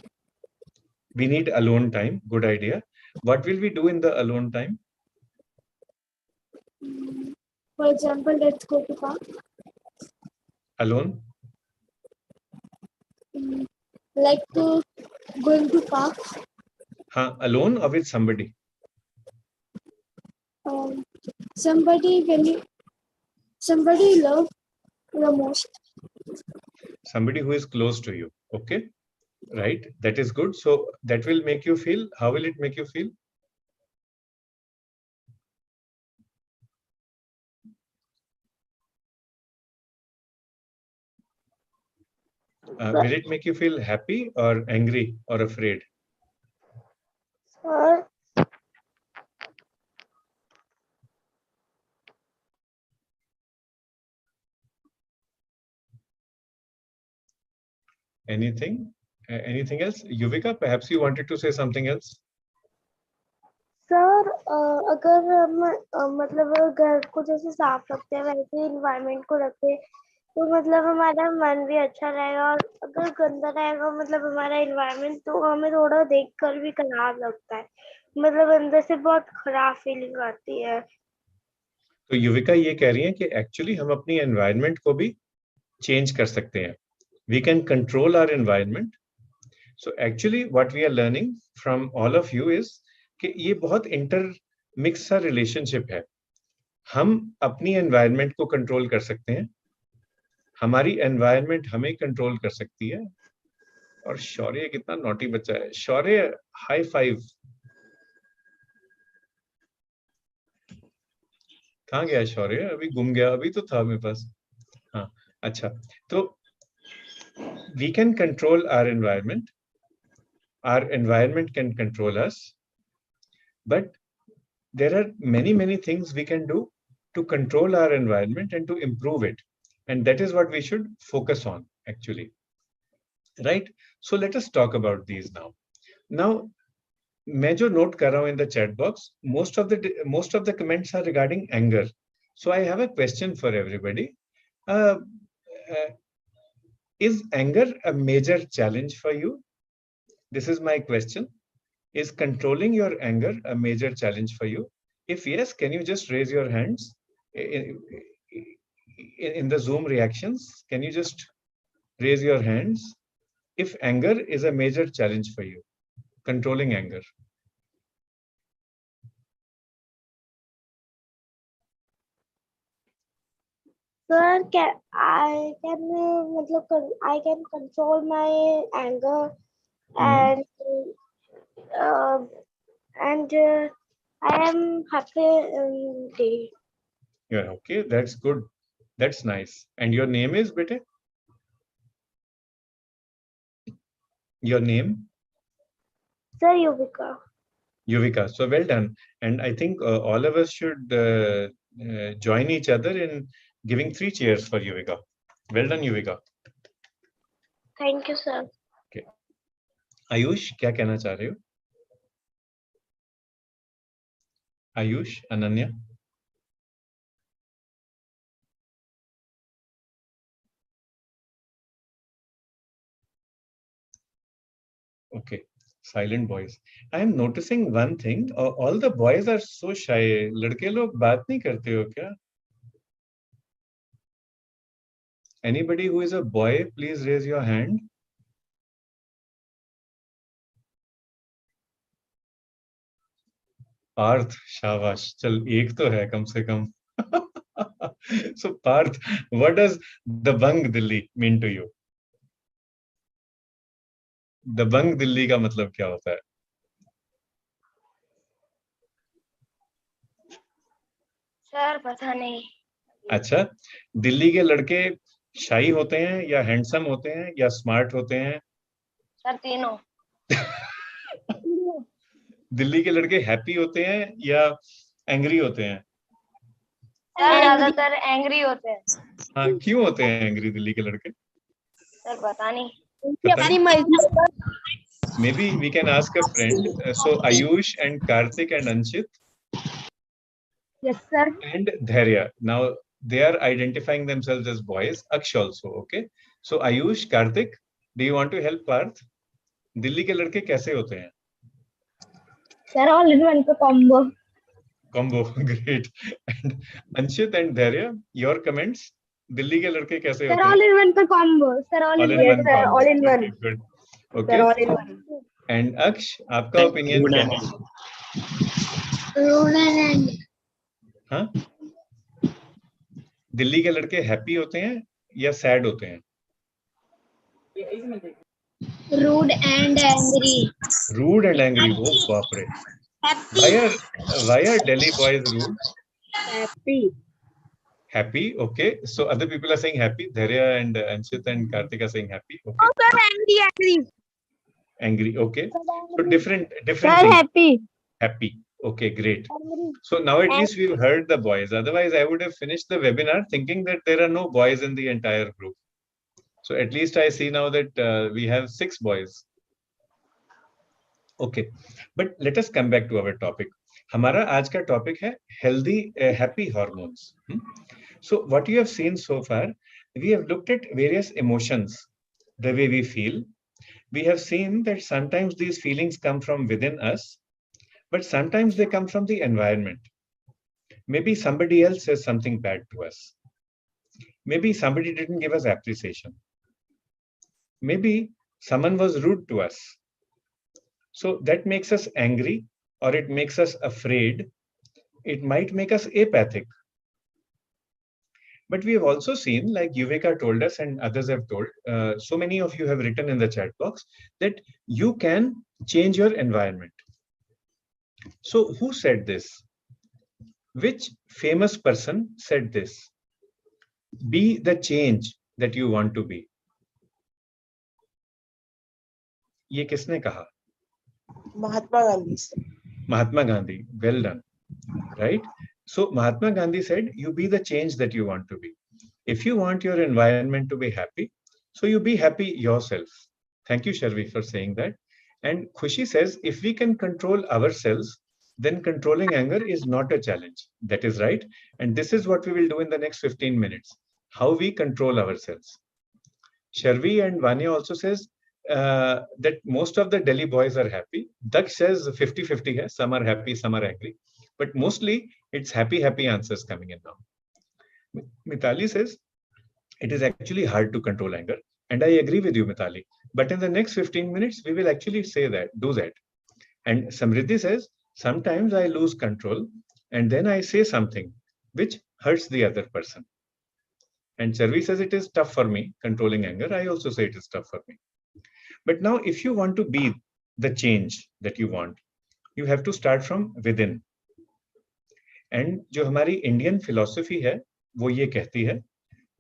We need alone time. Good idea. What will we do in the alone time? For example, let's go to park. Alone? Like going to park. Alone or with somebody? Somebody love the most. Somebody who is close to you. Okay. Right. That is good. So that will make you feel. How will it make you feel? Will it make you feel happy or angry or afraid? Anything? Anything else? Yuvika, perhaps you wanted to say something else? Sir अगर हम मतलब घर को जैसे साफ रखते हैं वैसे इन्वायरमेंट को रखें तो मतलब हमारा मन भी अच्छा रहेगा. और अगर गंदा रहेगा मतलब हमारा इन्वायरमेंट तो हमें थोड़ा देखकर भी खराब लगता है. मतलब अंदर से बहुत खराब फीलिंग आती है. तो युविका ये कह रही है कि एक्चुअली हम अपनी एनवायरनमेंट को भी चेंज कर सकते हैं. We can control our environment. So actually what we are learning from all of you is कि ये बहुत इंटरमिक्स सा रिलेशनशिप है. हम अपनी एनवायरनमेंट को कंट्रोल कर सकते हैं, हमारी एनवायरनमेंट हमें कंट्रोल कर सकती है. और शौर्य कितना नॉटी बच्चा है. शौर्य, हाई फाइव. कहाँ गया शौर्य? अभी गुम गया. अभी तो था मेरे पास. हाँ, अच्छा. तो we can control our environment. Our environment can control us. But there are many things we can do to control our environment and to improve it. And that is what we should focus on, actually. Right? So let us talk about these now. Now, मैं जो note कर रहा हूँ in the chat box, most of the comments are regarding anger. So I have a question for everybody. Is anger a major challenge for you? This is my question. Is controlling your anger a major challenge for you? If yes, can you just raise your hands in the Zoom reactions? Can you just raise your hands if anger is a major challenge for you? Controlling anger. Sir, I can control my anger and and I am happy. You're okay. That's good. That's nice. And your name is, bete? Your name? Sir Yuvika. Yuvika. So well done. And I think all of us should join each other in giving 3 cheers for Yuvika. Well done, Yuvika. Thank you, sir. Okay. Ayush, क्या कहना चाह रहे हो? Ayush, Ananya. Okay, silent boys. I am noticing one thing. All the boys are so shy. लड़के लोग बात नहीं करते हो क्या? Anybody who is a boy, please raise your hand. Parth, शाबाश. चल एक तो है कम से कम. So Parth, what does Dabang Delhi mean to you? Dabang Delhi का मतलब क्या होता है? सर पता नहीं. अच्छा, दिल्ली के लड़के शाई होते हैं या हैंडसम होते हैं या स्मार्ट होते हैं? सर तीनों. दिल्ली के लड़के हैप्पी होते हैं या एंग्री होते हैं? सर ज्यादातर एंग्री होते हैं. हाँ, क्यों होते हैं एंग्री दिल्ली के लड़के? सर पता नहीं. अपनी मर्जी. Maybe we can ask a friend. So Ayush and Karthik and Anshit. Yes, sir. And Dhairya. Now they are identifying themselves as boys. Aksh also. Okay. So Ayush, Karthik, do you want to help Parth? Delhi के लड़के कैसे होते हैं? Sir, all in one combo. Combo, great. And Anshit and Dhairya, your comments? Delhi के लड़के कैसे होते हैं? Sir, all in one combo. Sir, all in one. Sir, all in one. Okay, good. Okay. Sir, all in one. And Aksh, आपका opinion क्या है? Rude and हाँ? दिल्ली के लड़के हैप्पी होते हैं या सैड होते हैं? rude and angry. Rude and angry. Oh, बाप रे. Why are Delhi boys rude? Happy. Happy. Okay. So other people are saying happy. Dhairya and Anshit and Karthik are saying happy. Okay. Oh, sir, angry. Angry. Okay. So different Sir, things. happy. Happy. Okay, great. So now at least we've heard the boys. Otherwise, I would have finished the webinar thinking that there are no boys in the entire group. So at least I see now that we have 6 boys. Okay, but let us come back to our topic. हमारा आज का topic है healthy, happy hormones. So what you have seen so far, we have looked at various emotions, the way we feel. We have seen that sometimes these feelings come from within us, but sometimes they come from the environment. Maybe somebody else says something bad to us. Maybe somebody didn't give us appreciation. Maybe someone was rude to us. So that makes us angry, or it makes us afraid. It might make us apathic. But we have also seen, like Yuvika told us and others have told, so many of you have written in the chat box that you can change your environment. So who said this? Which famous person said this? Be the change that you want to be. ये किसने कहा? Mahatma Gandhi. Mahatma Gandhi. Well done. Right? So Mahatma Gandhi said, you be the change that you want to be. If you want your environment to be happy, so you be happy yourself. Thank you, Sharvi, for saying that. And Khushi says, if we can control ourselves, then controlling anger is not a challenge. That is right. And this is what we will do in the next 15 minutes. How we control ourselves. Sharvi and Vanya also says that most of the Delhi boys are happy. Daksh says 50-50 hai. Some are happy, some are angry. But mostly it's happy answers coming in now. Mithali says it is actually hard to control anger. And I agree with you, Mithali. But in the next 15 minutes, we will actually say that, do that. And Samriddhi says, sometimes I lose control and then I say something which hurts the other person. And Charvi says it is tough for me, controlling anger. I also say it is tough for me. But now if you want to be the change that you want, You have to start from within. And जो हमारी Indian philosophy है, वो ये कहती है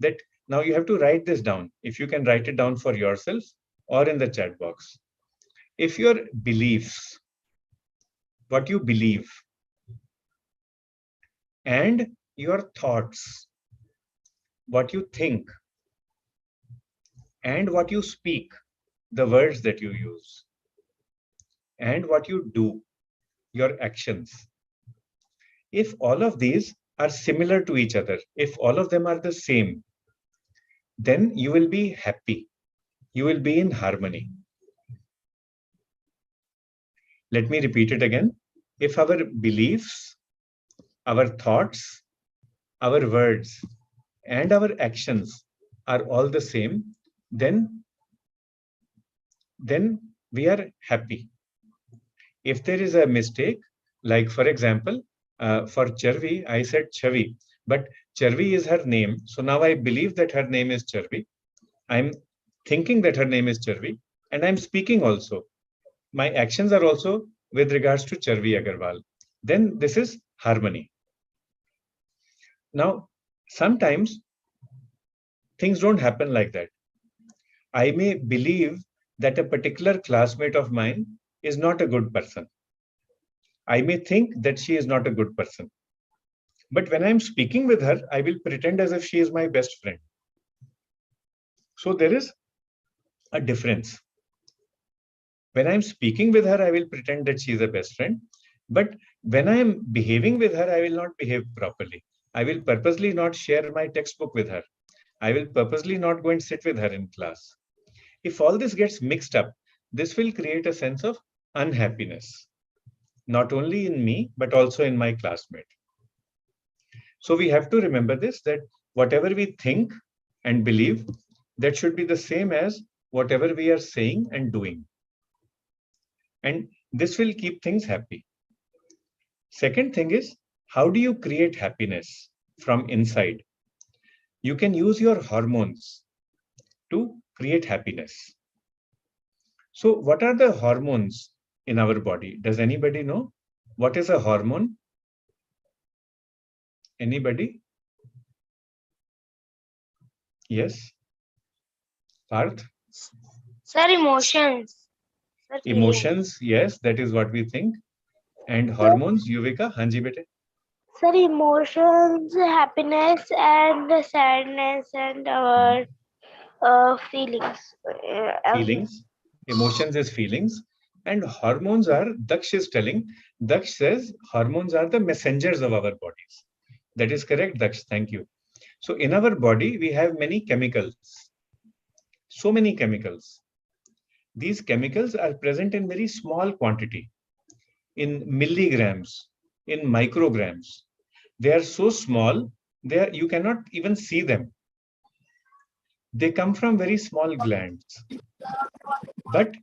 that now you have to write this down. If you can write it down for yourself or in the chat box. If your beliefs, what you believe, and your thoughts, what you think, and what you speak, the words that you use, and what you do, your actions, if all of these are similar to each other, if all of them are the same, then you will be happy. You will be in harmony. Let me repeat it again. If our beliefs, our thoughts, our words, and our actions are all the same, then we are happy. If there is a mistake, like for example, for Charvi, I said Chavi, but Charvi is her name. So now I believe that her name is Charvi. I'm thinking that her name is Charvi, and I'm speaking also. My actions are also with regards to Charvi Agarwal. Then this is harmony. Now, sometimes things don't happen like that. I may believe that a particular classmate of mine is not a good person. I may think that she is not a good person. But when I'm speaking with her, I will pretend as if she is my best friend. So there is a difference. When I'm speaking with her, I will pretend that she is a best friend. But when I am behaving with her, I will not behave properly. I will purposely not share my textbook with her. I will purposely not go and sit with her in class. If all this gets mixed up, this will create a sense of unhappiness, not only in me, but also in my classmate. So we have to remember this, that whatever we think and believe, that should be the same as whatever we are saying and doing. And this will keep things happy. Second thing is, how do you create happiness from inside? You can use your hormones to create happiness. So what are the hormones in our body? Does anybody know? What is a hormone? Anybody? Yes? Parth? Sir, emotions. Sir, Emotions, yes, that is what we think. And hormones, Yuvika, Hanji bete. Sir, emotions, happiness, and sadness, and our feelings. Feelings. Emotions is feelings. And hormones are, Daksh is telling, Daksh says hormones are the messengers of our bodies. That is correct, Daksh. Thank you. So in our body, we have many chemicals. So many chemicals. These chemicals are present in very small quantity, in milligrams, in micrograms. They are so small, you cannot even see them. They come from very small glands, but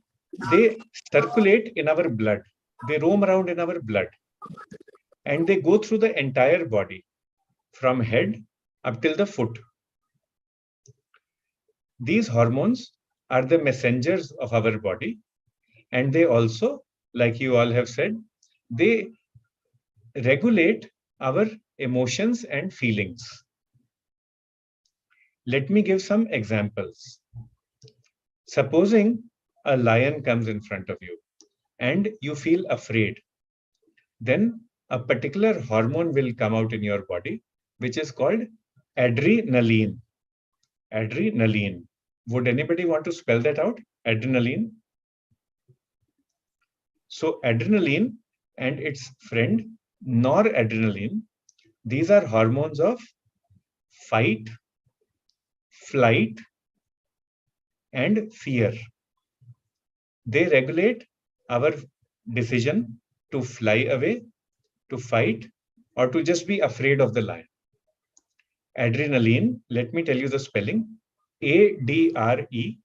they circulate in our blood. They roam around in our blood, and they go through the entire body, from head up till the foot. These hormones are the messengers of our body, and they also, like you all have said, they regulate our emotions and feelings. Let me give some examples. Supposing a lion comes in front of you and you feel afraid, then a particular hormone will come out in your body, which is called adrenaline. Adrenaline. Would anybody want to spell that out? Adrenaline. So adrenaline and its friend noradrenaline, these are hormones of fight, flight, and fear. They regulate our decision to fly away, to fight, or to just be afraid of the lion. Adrenaline, let me tell you the spelling. A-D-R-E-N-A-L-I-N-E.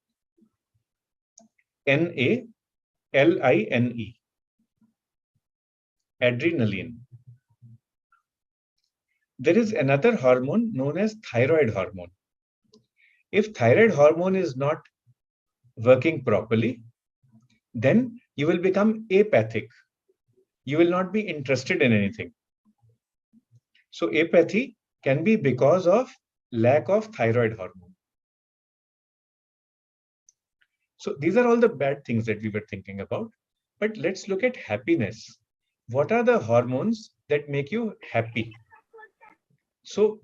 Adrenaline. There is another hormone known as thyroid hormone. If thyroid hormone is not working properly, then you will become apathic. you will not be interested in anything. So apathy can be because of lack of thyroid hormone. So these are all the bad things that we were thinking about. But let's look at happiness. What are the hormones that make you happy? So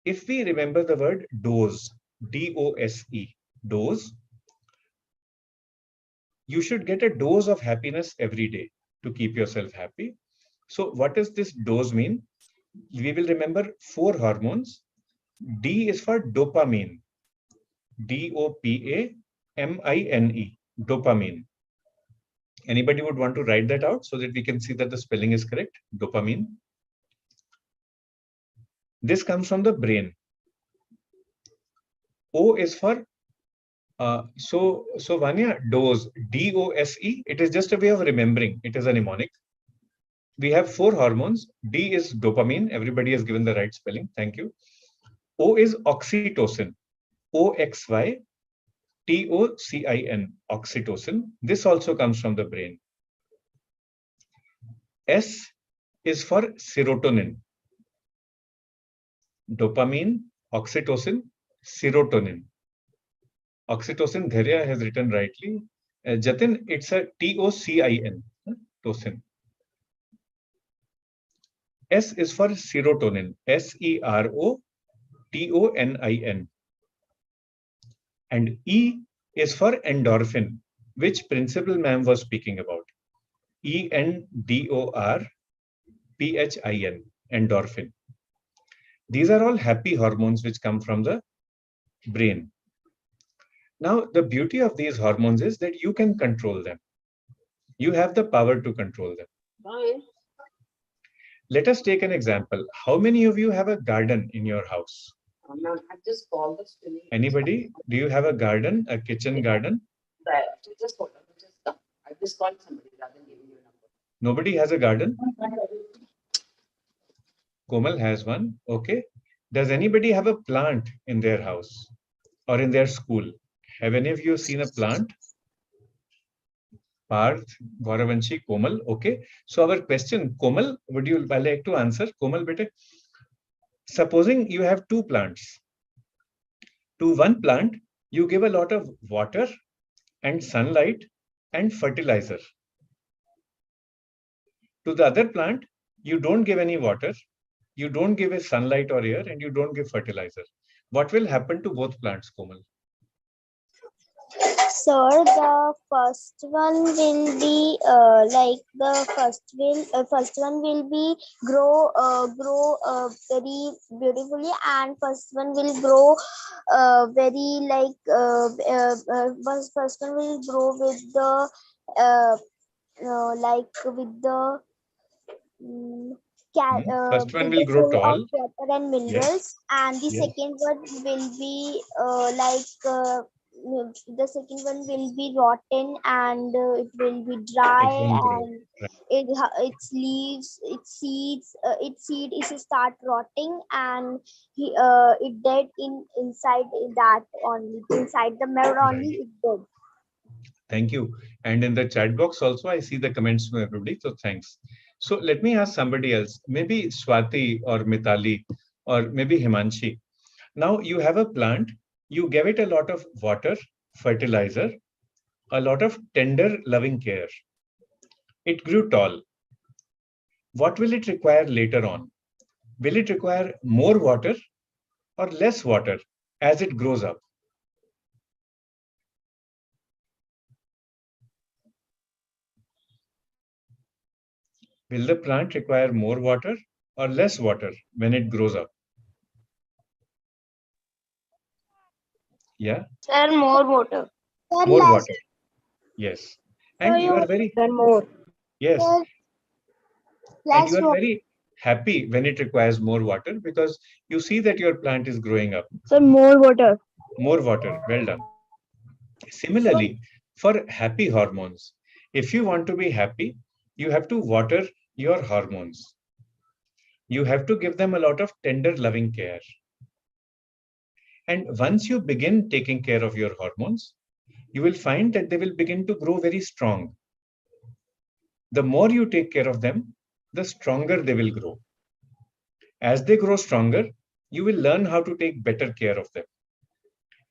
if we remember the word dose, D-O-S-E, dose, you should get a dose of happiness every day to keep yourself happy. So what does this dose mean? We will remember 4 hormones. D is for dopamine. D-O-P-A-M-I-N-E, dopamine. Anybody would want to write that out so that we can see that the spelling is correct? Dopamine. This comes from the brain. O is for so Vanya, dose, D-O-S-E, it is just a way of remembering. It is a mnemonic. We have 4 hormones. D is dopamine. Everybody has given the right spelling. Thank you. O is oxytocin. O-X-Y-T-O-C-I-N, oxytocin. This also comes from the brain. S is for serotonin. Dopamine, oxytocin, serotonin. Oxytocin, Dharya has written rightly. Jatin, it's a T-O-C-I-N, tocin. S is for serotonin, S-E-R-O-T-O-N-I-N. And E is for endorphin, which principal ma'am was speaking about. E-N-D-O-R-P-H-I-N, endorphin. These are all happy hormones which come from the brain. Now, the beauty of these hormones is that you can control them. You have the power to control them. Bye. Let us take an example. How many of you have a garden in your house? Ma'am, I just called the spinning. Anybody? Do you have a garden, a kitchen garden? Just hold on. I just called somebody rather than giving you a number. Nobody has a garden? Komal has one. Okay. Does anybody have a plant in their house or in their school? Have any of you seen a plant? Parth, Gauravanshi, Komal. Okay. So our question, Komal, would you like to answer? Komal, bete. Supposing you have 2 plants. To one plant, you give a lot of water and sunlight and fertilizer. To the other plant, you don't give any water, you don't give a sunlight or air, and you don't give fertilizer. What will happen to both plants, Komal? Sir, the first one will be first one will be grow very beautifully, and first one will grow first one will grow with the First one with will the grow full tall. of water and minerals, Yes. and the Yes. second one will be the second one will be rotten, and it will be dry, It won't grow. and Right. its leaves, its seeds, its seed is to start rotting, and it dead inside that only, inside the mud only Right. it dead. Thank you. And in the chat box also, I see the comments from everybody. So thanks. So let me ask somebody else, maybe Swati or Mitali or maybe Himanshi. Now you have a plant, you give it a lot of water, fertilizer, a lot of tender, loving care. It grew tall. What will it require later on? Will it require more water or less water as it grows up? Will the plant require more water or less water when it grows up? Yeah? Sir, more water. More water. Yes. And you are very more. yes. And Less you are water. very happy when it requires more water because you see that your plant is growing up. Sir, more water. More water. Well done. Similarly, for happy hormones, if you want to be happy, you have to water your hormones. You have to give them a lot of tender, loving care. And once you begin taking care of your hormones, you will find that they will begin to grow very strong. the more you take care of them, the stronger they will grow. As they grow stronger, you will learn how to take better care of them.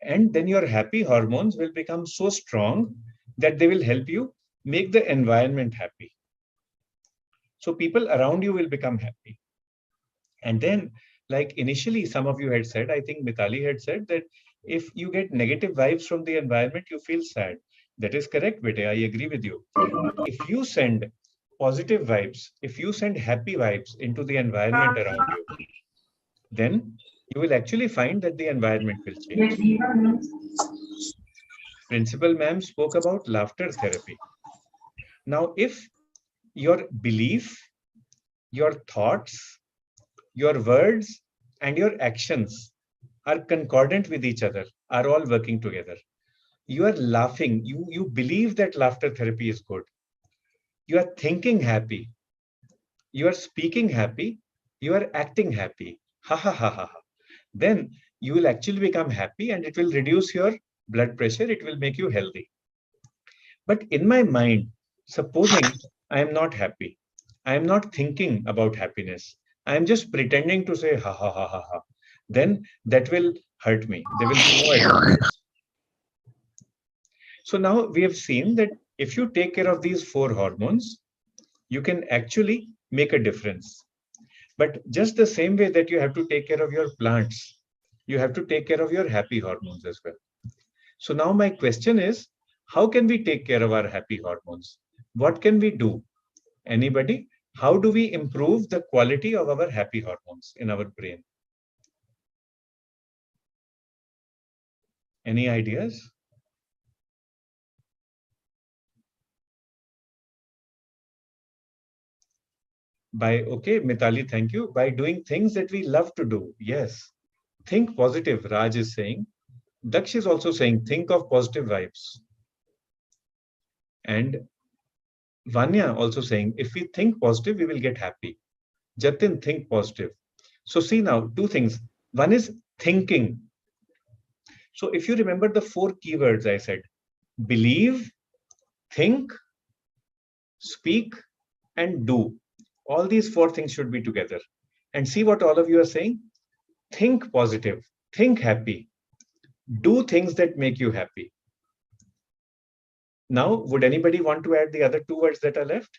And then your happy hormones will become so strong that they will help you make the environment happy. So people around you will become happy. And then, like initially, some of you had said, I think Mitali had said that if you get negative vibes from the environment, you feel sad. That is correct, Bete. I agree with you. If you send positive vibes, if you send happy vibes into the environment around you, then you will actually find that the environment will change. Principal ma'am spoke about laughter therapy. Now, if your belief, your thoughts, your words, and your actions are concordant with each other, are all working together. You are laughing. You believe that laughter therapy is good. You are thinking happy. You are speaking happy. You are acting happy. Ha ha ha ha. Then you will actually become happy and it will reduce your blood pressure. It will make you healthy. But in my mind, supposing I am not happy, I am not thinking about happiness, I am just pretending to say ha ha ha ha ha, then that will hurt me. There will be no advantage. So now we have seen that if you take care of these 4 hormones, you can actually make a difference. But just the same way that you have to take care of your plants, you have to take care of your happy hormones as well. So now my question is, how can we take care of our happy hormones? What can we do? Anybody? How do we improve the quality of our happy hormones in our brain? Any ideas? Okay, Mitali, thank you. By doing things that we love to do. Yes. Think positive, Raj is saying. Daksh is also saying, think of positive vibes. And Vanya also saying, if we think positive, we will get happy. Jatin, think positive. So see now, 2 things. One is thinking. So if you remember the 4 keywords I said, believe, think, speak, and do. All these 4 things should be together. And see what all of you are saying. Think positive, think happy, do things that make you happy. Now, would anybody want to add the other 2 words that are left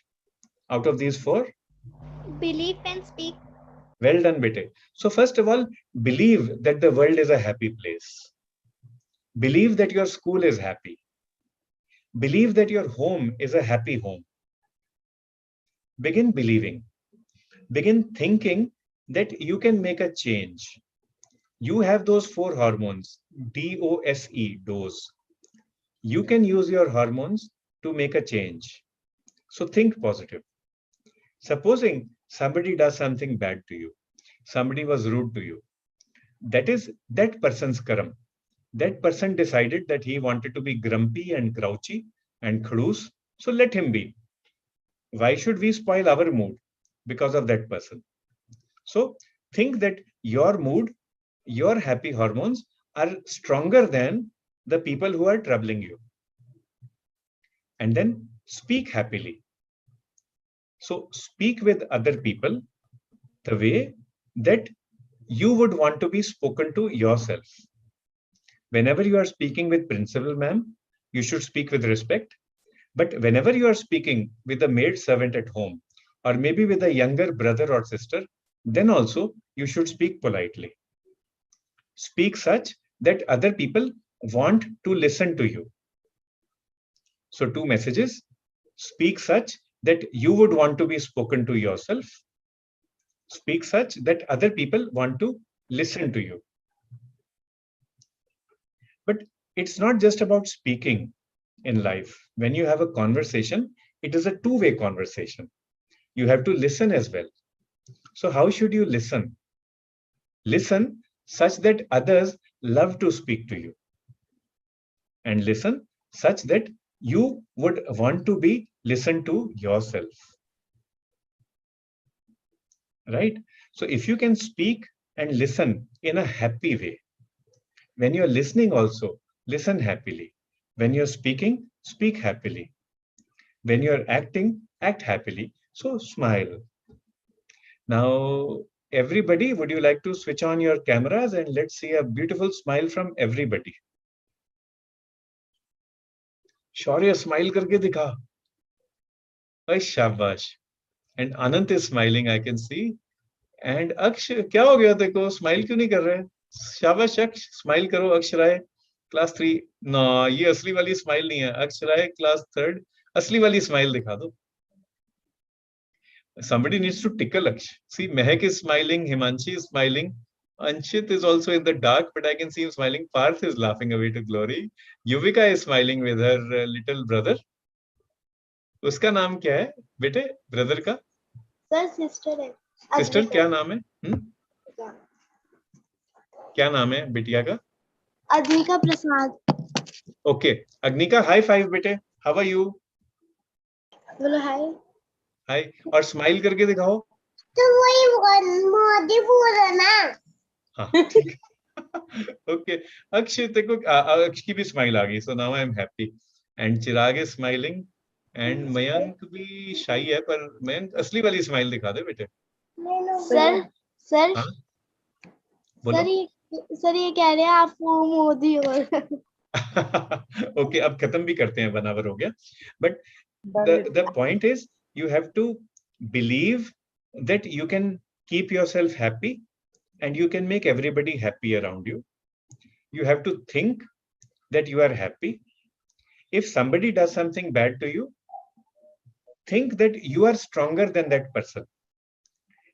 out of these 4? Believe and speak. Well done, Bete. So first of all, believe that the world is a happy place. Believe that your school is happy. Believe that your home is a happy home. Begin believing. Begin thinking that you can make a change. You have those 4 hormones, DOSE, dose. You can use your hormones to make a change. So think positive. Supposing somebody does something bad to you, somebody was rude to you, that is that person's karam. That person decided that he wanted to be grumpy and grouchy and khadus, so let him be. Why should we spoil our mood because of that person? So think that your mood, your happy hormones are stronger than the people who are troubling you. And then speak happily. So speak with other people the way that you would want to be spoken to yourself. Whenever you are speaking with principal ma'am, you should speak with respect. But whenever you are speaking with a maid servant at home, or maybe with a younger brother or sister, then also you should speak politely. Speak such that other people want to listen to you. So 2 messages. Speak such that you would want to be spoken to yourself. Speak such that other people want to listen to you. But it's not just about speaking in life. When you have a conversation, it is a 2-way conversation. You have to listen as well. So how should you listen? Listen such that others love to speak to you. And listen such that you would want to be listened to yourself. Right? So if you can speak and listen in a happy way, when you're listening also, listen happily. When you're speaking, speak happily. When you're acting, Act happily. So smile. Now, everybody, would you like to switch on your cameras and let's see a beautiful smile from everybody. Shaurya, smile karke dikha. Ay, shabash. And Anant is smiling, I can see. And Aksh, kya ho gaya dekho? Smile kyun nahi kar rahe? Shabash Aksh, smile karo Aksh Rai. Class 3. No, ye asli wali smile nahi hai. Aksh Rai, class 3rd. Asli wali smile dikha do. Somebody needs to tickle Aksh. See, Mehak is smiling, Himanshi is smiling. Anshit is also in the dark, but I can see him smiling. Parth is laughing away to glory. Yuvika is smiling with her little brother. उसका नाम क्या है बेटे brother का? Sir sister है. Sister क्या नाम है? क्या नाम है बिटिया का? Agnika Prasad. Okay Agnika high five बेटे. How are you? बोलो हाय. हाय और स्माइल करके दिखाओ. तो वही मोदी बोल रहा ना. हाँ ठीक है. ओके अक्षय देखो अक्ष की भी स्माइल आ गई. So now I am happy. And Chirag is smiling. And Mayank भी शाई है पर मयंक असली वाली स्माइल दिखा दे बेटे. सर सर हाँ? बोलो. सर ये कह रहे हैं आप मोदी हो. ओके अब खत्म भी करते हैं. 1 hour हो गया. But the point is you have to believe that you can keep yourself happy and you can make everybody happy around you. You have to think that you are happy. If somebody does something bad to you, think that you are stronger than that person.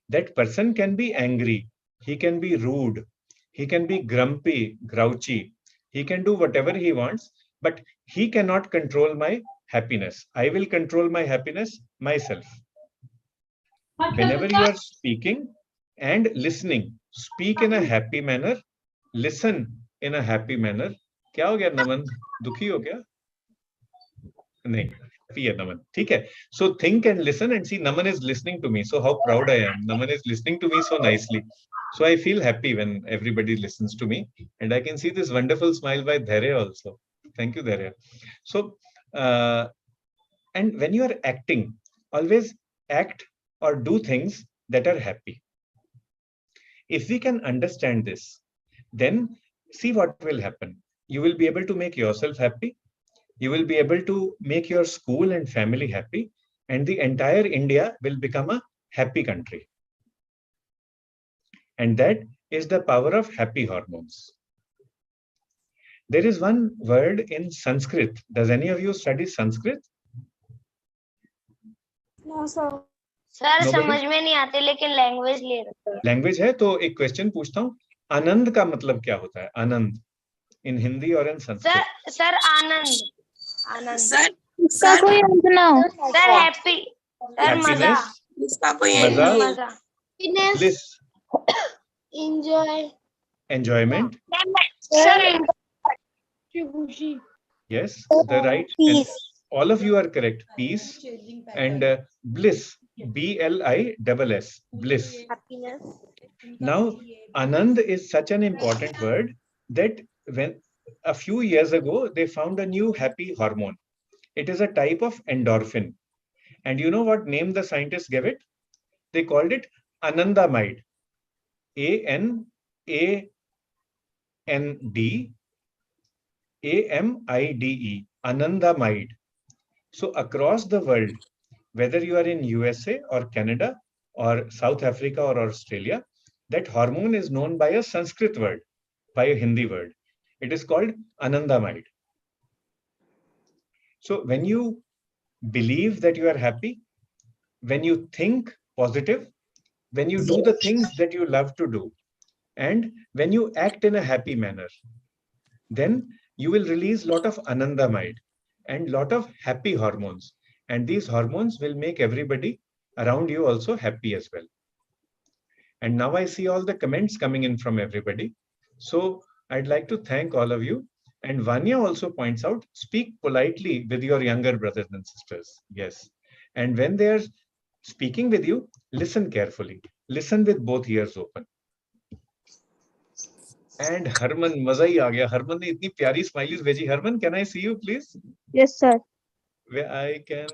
That person can be angry, he can be rude, he can be grumpy, grouchy, he can do whatever he wants, but he cannot control my happiness. I will control my happiness myself. Whenever you are speaking and listening, speak in a happy manner, listen in a happy manner. क्या हो गया नमन? दुखी हो क्या? नहीं, happy है नमन. ठीक है. So think and listen and see Naman is listening to me. So how proud I am. Naman is listening to me so nicely. So I feel happy when everybody listens to me. And I can see this wonderful smile by Dharya also. Thank you, Dharya. So, and when you are acting, always act or do things that are happy. If we can understand this, then see what will happen. You will be able to make yourself happy. You will be able to make your school and family happy, and the entire India will become a happy country. And that is the power of happy hormones. There is one word in Sanskrit. Does any of you study Sanskrit? No, sir. Sir Nobody? समझ में नहीं आते लेकिन language ले रहे हैं. Language है तो एक क्वेश्चन पूछता हूँ. आनंद का मतलब क्या होता है? आनंद इन हिंदी और इन संस्कृत. सर आनंद. आनंद. सर इसका कोई अंत ना हो. Sir happy. सर मजा. हैप्पीनेस, इसका कोई एंड मजा, नहीं है। मजा. Bliss, Enjoy. enjoyment. Sir Yes, the right. And all of you are correct. Peace and bliss. BLISS. Bliss. happiness. Now, Anand is such an important word that when a few years ago they found a new happy hormone. It is a type of endorphin. And you know what name the scientists gave it? They called it anandamide. ANANDAMIDE. Anandamide. So across the world, whether you are in USA or Canada or South Africa or Australia, that hormone is known by a Sanskrit word, by a Hindi word. It is called anandamide. So when you believe that you are happy, when you think positive, when you do the things that you love to do, and when you act in a happy manner, then you will release a lot of anandamide and lot of happy hormones. And these hormones will make everybody around you also happy as well. And now I see all the comments coming in from everybody. So I'd like to thank all of you. And Vanya also points out, speak politely with your younger brothers and sisters. Yes. And when they are speaking with you, listen carefully. Listen with both ears open. And Harman, मजा ही आ गया. Harman ने इतनी प्यारी smileys भेजी. Harman, can I see you please? Yes, sir. Where I can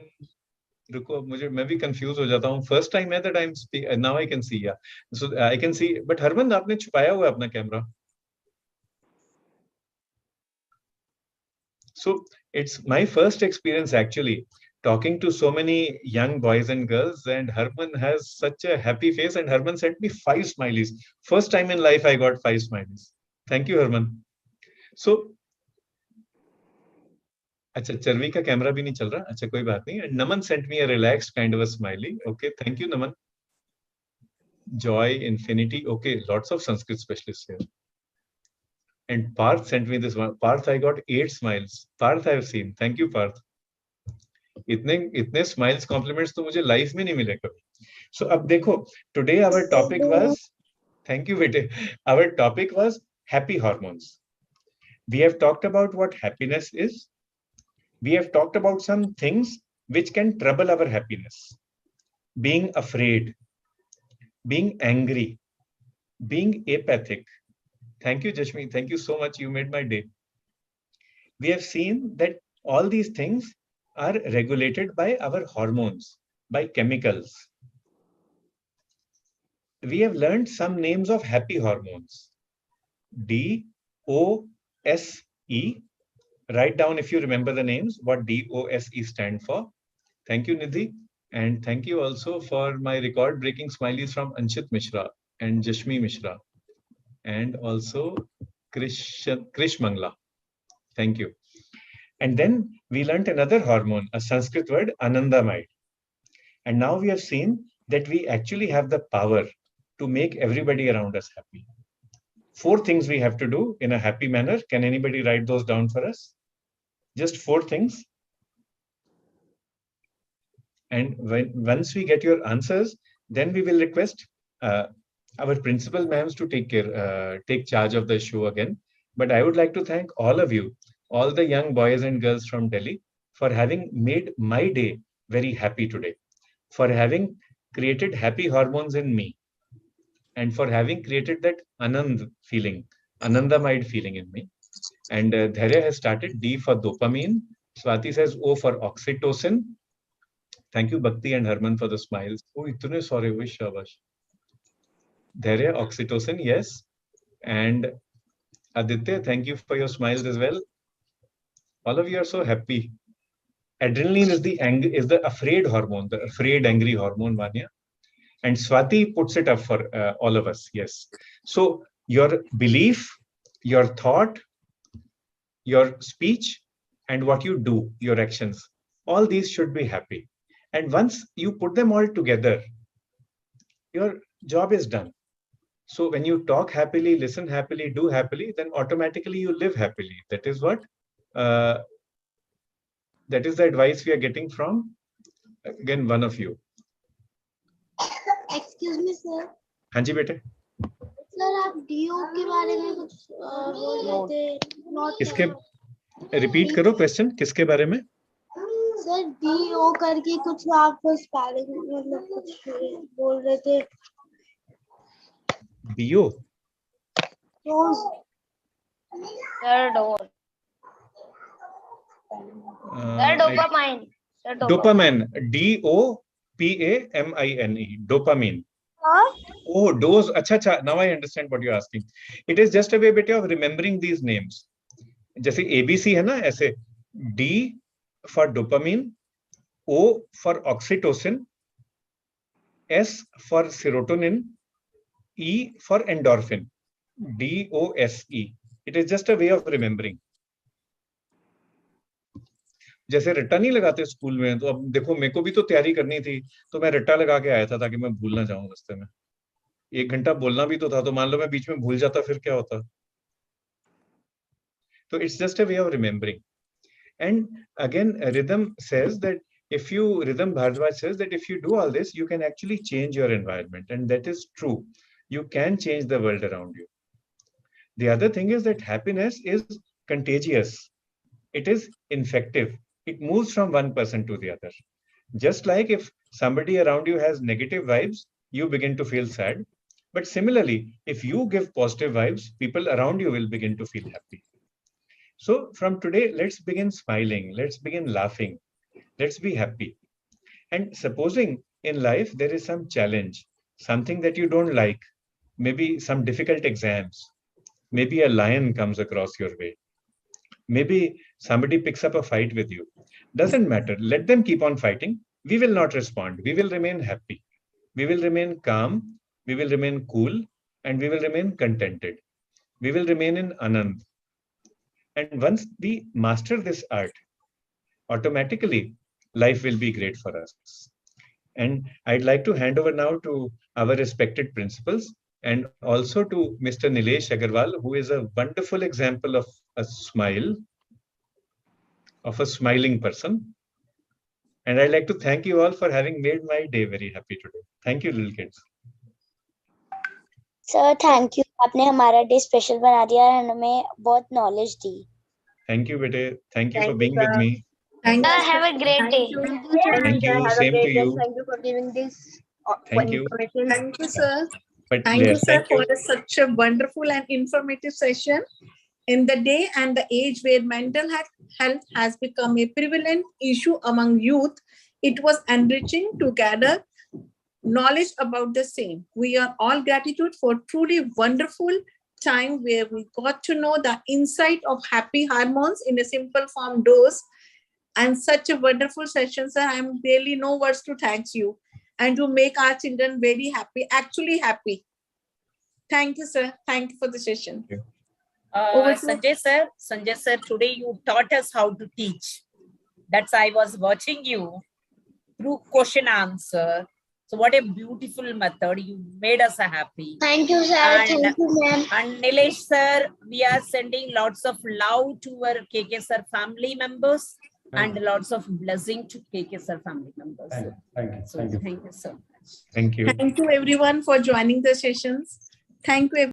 रुको मुझे मैं भी कंफ्यूज हो जाता हूँ. फर्स्ट टाइम है that I'm now I can see. Yeah, so I can see. But Harman आपने छुपाया हुआ है अपना camera. So it's my first experience actually talking to so many young boys and girls, and Harman has such a happy face, and Harman sent me 5 smileys. First time in life I got 5 smileys. Thank you, Harman. So अच्छा चरवी का camera भी नहीं चल रहा. अच्छा कोई बात नहीं. And Naman sent me a relaxed kind of a smiley. Okay, thank you, Naman. Joy, infinity. Okay, lots of Sanskrit specialists here. And Parth sent me this one. Parth, I got 8 smiles. Parth, I have seen. Thank you, Parth. इतने smiles, compliments तो मुझे life में नहीं मिले कभी. So अब देखो, today our topic was, thank you बेटे, our topic was happy hormones. We have talked about what happiness is. We have talked about some things which can trouble our happiness. Being afraid, being angry, being apathic. Thank you, Jashmi. Thank you so much. You made my day. We have seen that all these things are regulated by our hormones, by chemicals. We have learned some names of happy hormones. D, O, S, E. Write down if you remember the names, what D, O, S, E stand for. Thank you, Nidhi. And thank you also for my record-breaking smileys from Anshit Mishra and Jashmi Mishra. And also Krish Mangla. Thank you. And then we learned another hormone, a Sanskrit word, Anandamide. And now we have seen that we actually have the power to make everybody around us happy. 4 things we have to do in a happy manner. Can anybody write those down for us? Just 4 things. And once we get your answers, then we will request our principal ma'ams to take charge of the show again. But I would like to thank all of you, all the young boys and girls from Delhi, for having made my day very happy today, for having created happy hormones in me, and for having created that Anand feeling, Anandamide feeling in me. And Dhairya has started D for dopamine. Swati says O for oxytocin. Thank you, Bhakti and Harman, for the smiles. Oh, itne sorry, wish shabash. Dhairya, oxytocin, yes. And Aditya, thank you for your smiles as well. All of you are so happy. Adrenaline is the afraid hormone, the afraid angry hormone, Vanya. And Swati puts it up for all of us. Yes. So your belief, your thought, your speech, and what you do, your actions, all these should be happy. And once you put them all together, your job is done. So when you talk happily, listen happily, do happily, then automatically you live happily. That is what, that is the advice we are getting from, again, one of you. Excuse me, sir. हाँ जी बेटे. Sir, आप DO के बारे में कुछ बोल रहे थे. किसके? Repeat करो question. किसके बारे में? Sir, DO करके कुछ आप spelling मतलब कुछ बोल रहे थे. DO. Dose. Sir, dose. Sir, dopamine. Sir, Dopamine. D-O-P-A-M-I-N-E. Dopamine. Huh? Oh, dose. Acha. Now I understand what you're asking. It is just a way bit of remembering these names. जैसे ABC है ना ऐसे D for dopamine, O for oxytocin, S for serotonin, E for endorphin. D-O-S-E. It is just a way of remembering. जैसे रट्टा नहीं लगाते school में, तो अब देखो मेरे को भी तो तैयारी करनी थी, तो मैं रट्टा लगा के आया था ताकि मैं भूल ना जाऊं रास्ते में. 1 घंटा बोलना भी तो था, तो मान लो मैं बीच में भूल जाता, फिर क्या होता. So it's just a way of remembering. And again, Rhythm says that Rhythm Bhardwaj says that if you do all this, you can actually change your environment. And that is true. You can change the world around you. The other thing is that happiness is contagious. It is infective. It moves from one person to the other. Just like if somebody around you has negative vibes, you begin to feel sad. But similarly, if you give positive vibes, people around you will begin to feel happy. So from today, let's begin smiling. Let's begin laughing. Let's be happy. And supposing in life there is some challenge, something that you don't like, maybe some difficult exams, maybe a lion comes across your way, maybe somebody picks up a fight with you. Doesn't matter. Let them keep on fighting. We will not respond. We will remain happy. We will remain calm. We will remain cool. And we will remain contented. We will remain in Anand. And once we master this art, automatically life will be great for us. And I'd like to hand over now to our respected principals and also to Mr. Nilesh Agarwal, who is a wonderful example of a smile, of a smiling person. And I'd like to thank you all for having made my day very happy today. Thank you, little kids. Sir thank you, आपने हमारा day special बना दिया और हमें बहुत knowledge the. Thank you, Bete. Thank you for being with me. Thank you. Have a great day. Thank you. Same to you. Thank you for giving this Thank you. information. Thank you, sir. But Thank you, yes, sir, thank you. for such a wonderful and informative session. In the day and the age where mental health has become a prevalent issue among youth, it was enriching to gather knowledge about the same. We are all gratitude for truly wonderful time where we got to know the insight of happy hormones in a simple form dose, and such a wonderful session, sir. I'm really no words to thank you and to make our children very happy, actually happy. Thank you, sir. Thank you for the session. Over to- Sanjay sir, today you taught us how to teach. That's I was watching you through question answer. So what a beautiful method. You made us happy. Thank you, sir. And- Thank you, ma'am. And Nilesh sir, we are sending lots of love to our KK sir family members and lots of blessing to KK sir family members. Thank you. So thank you so much. Thank you. Thank you everyone for joining the sessions. Thank you.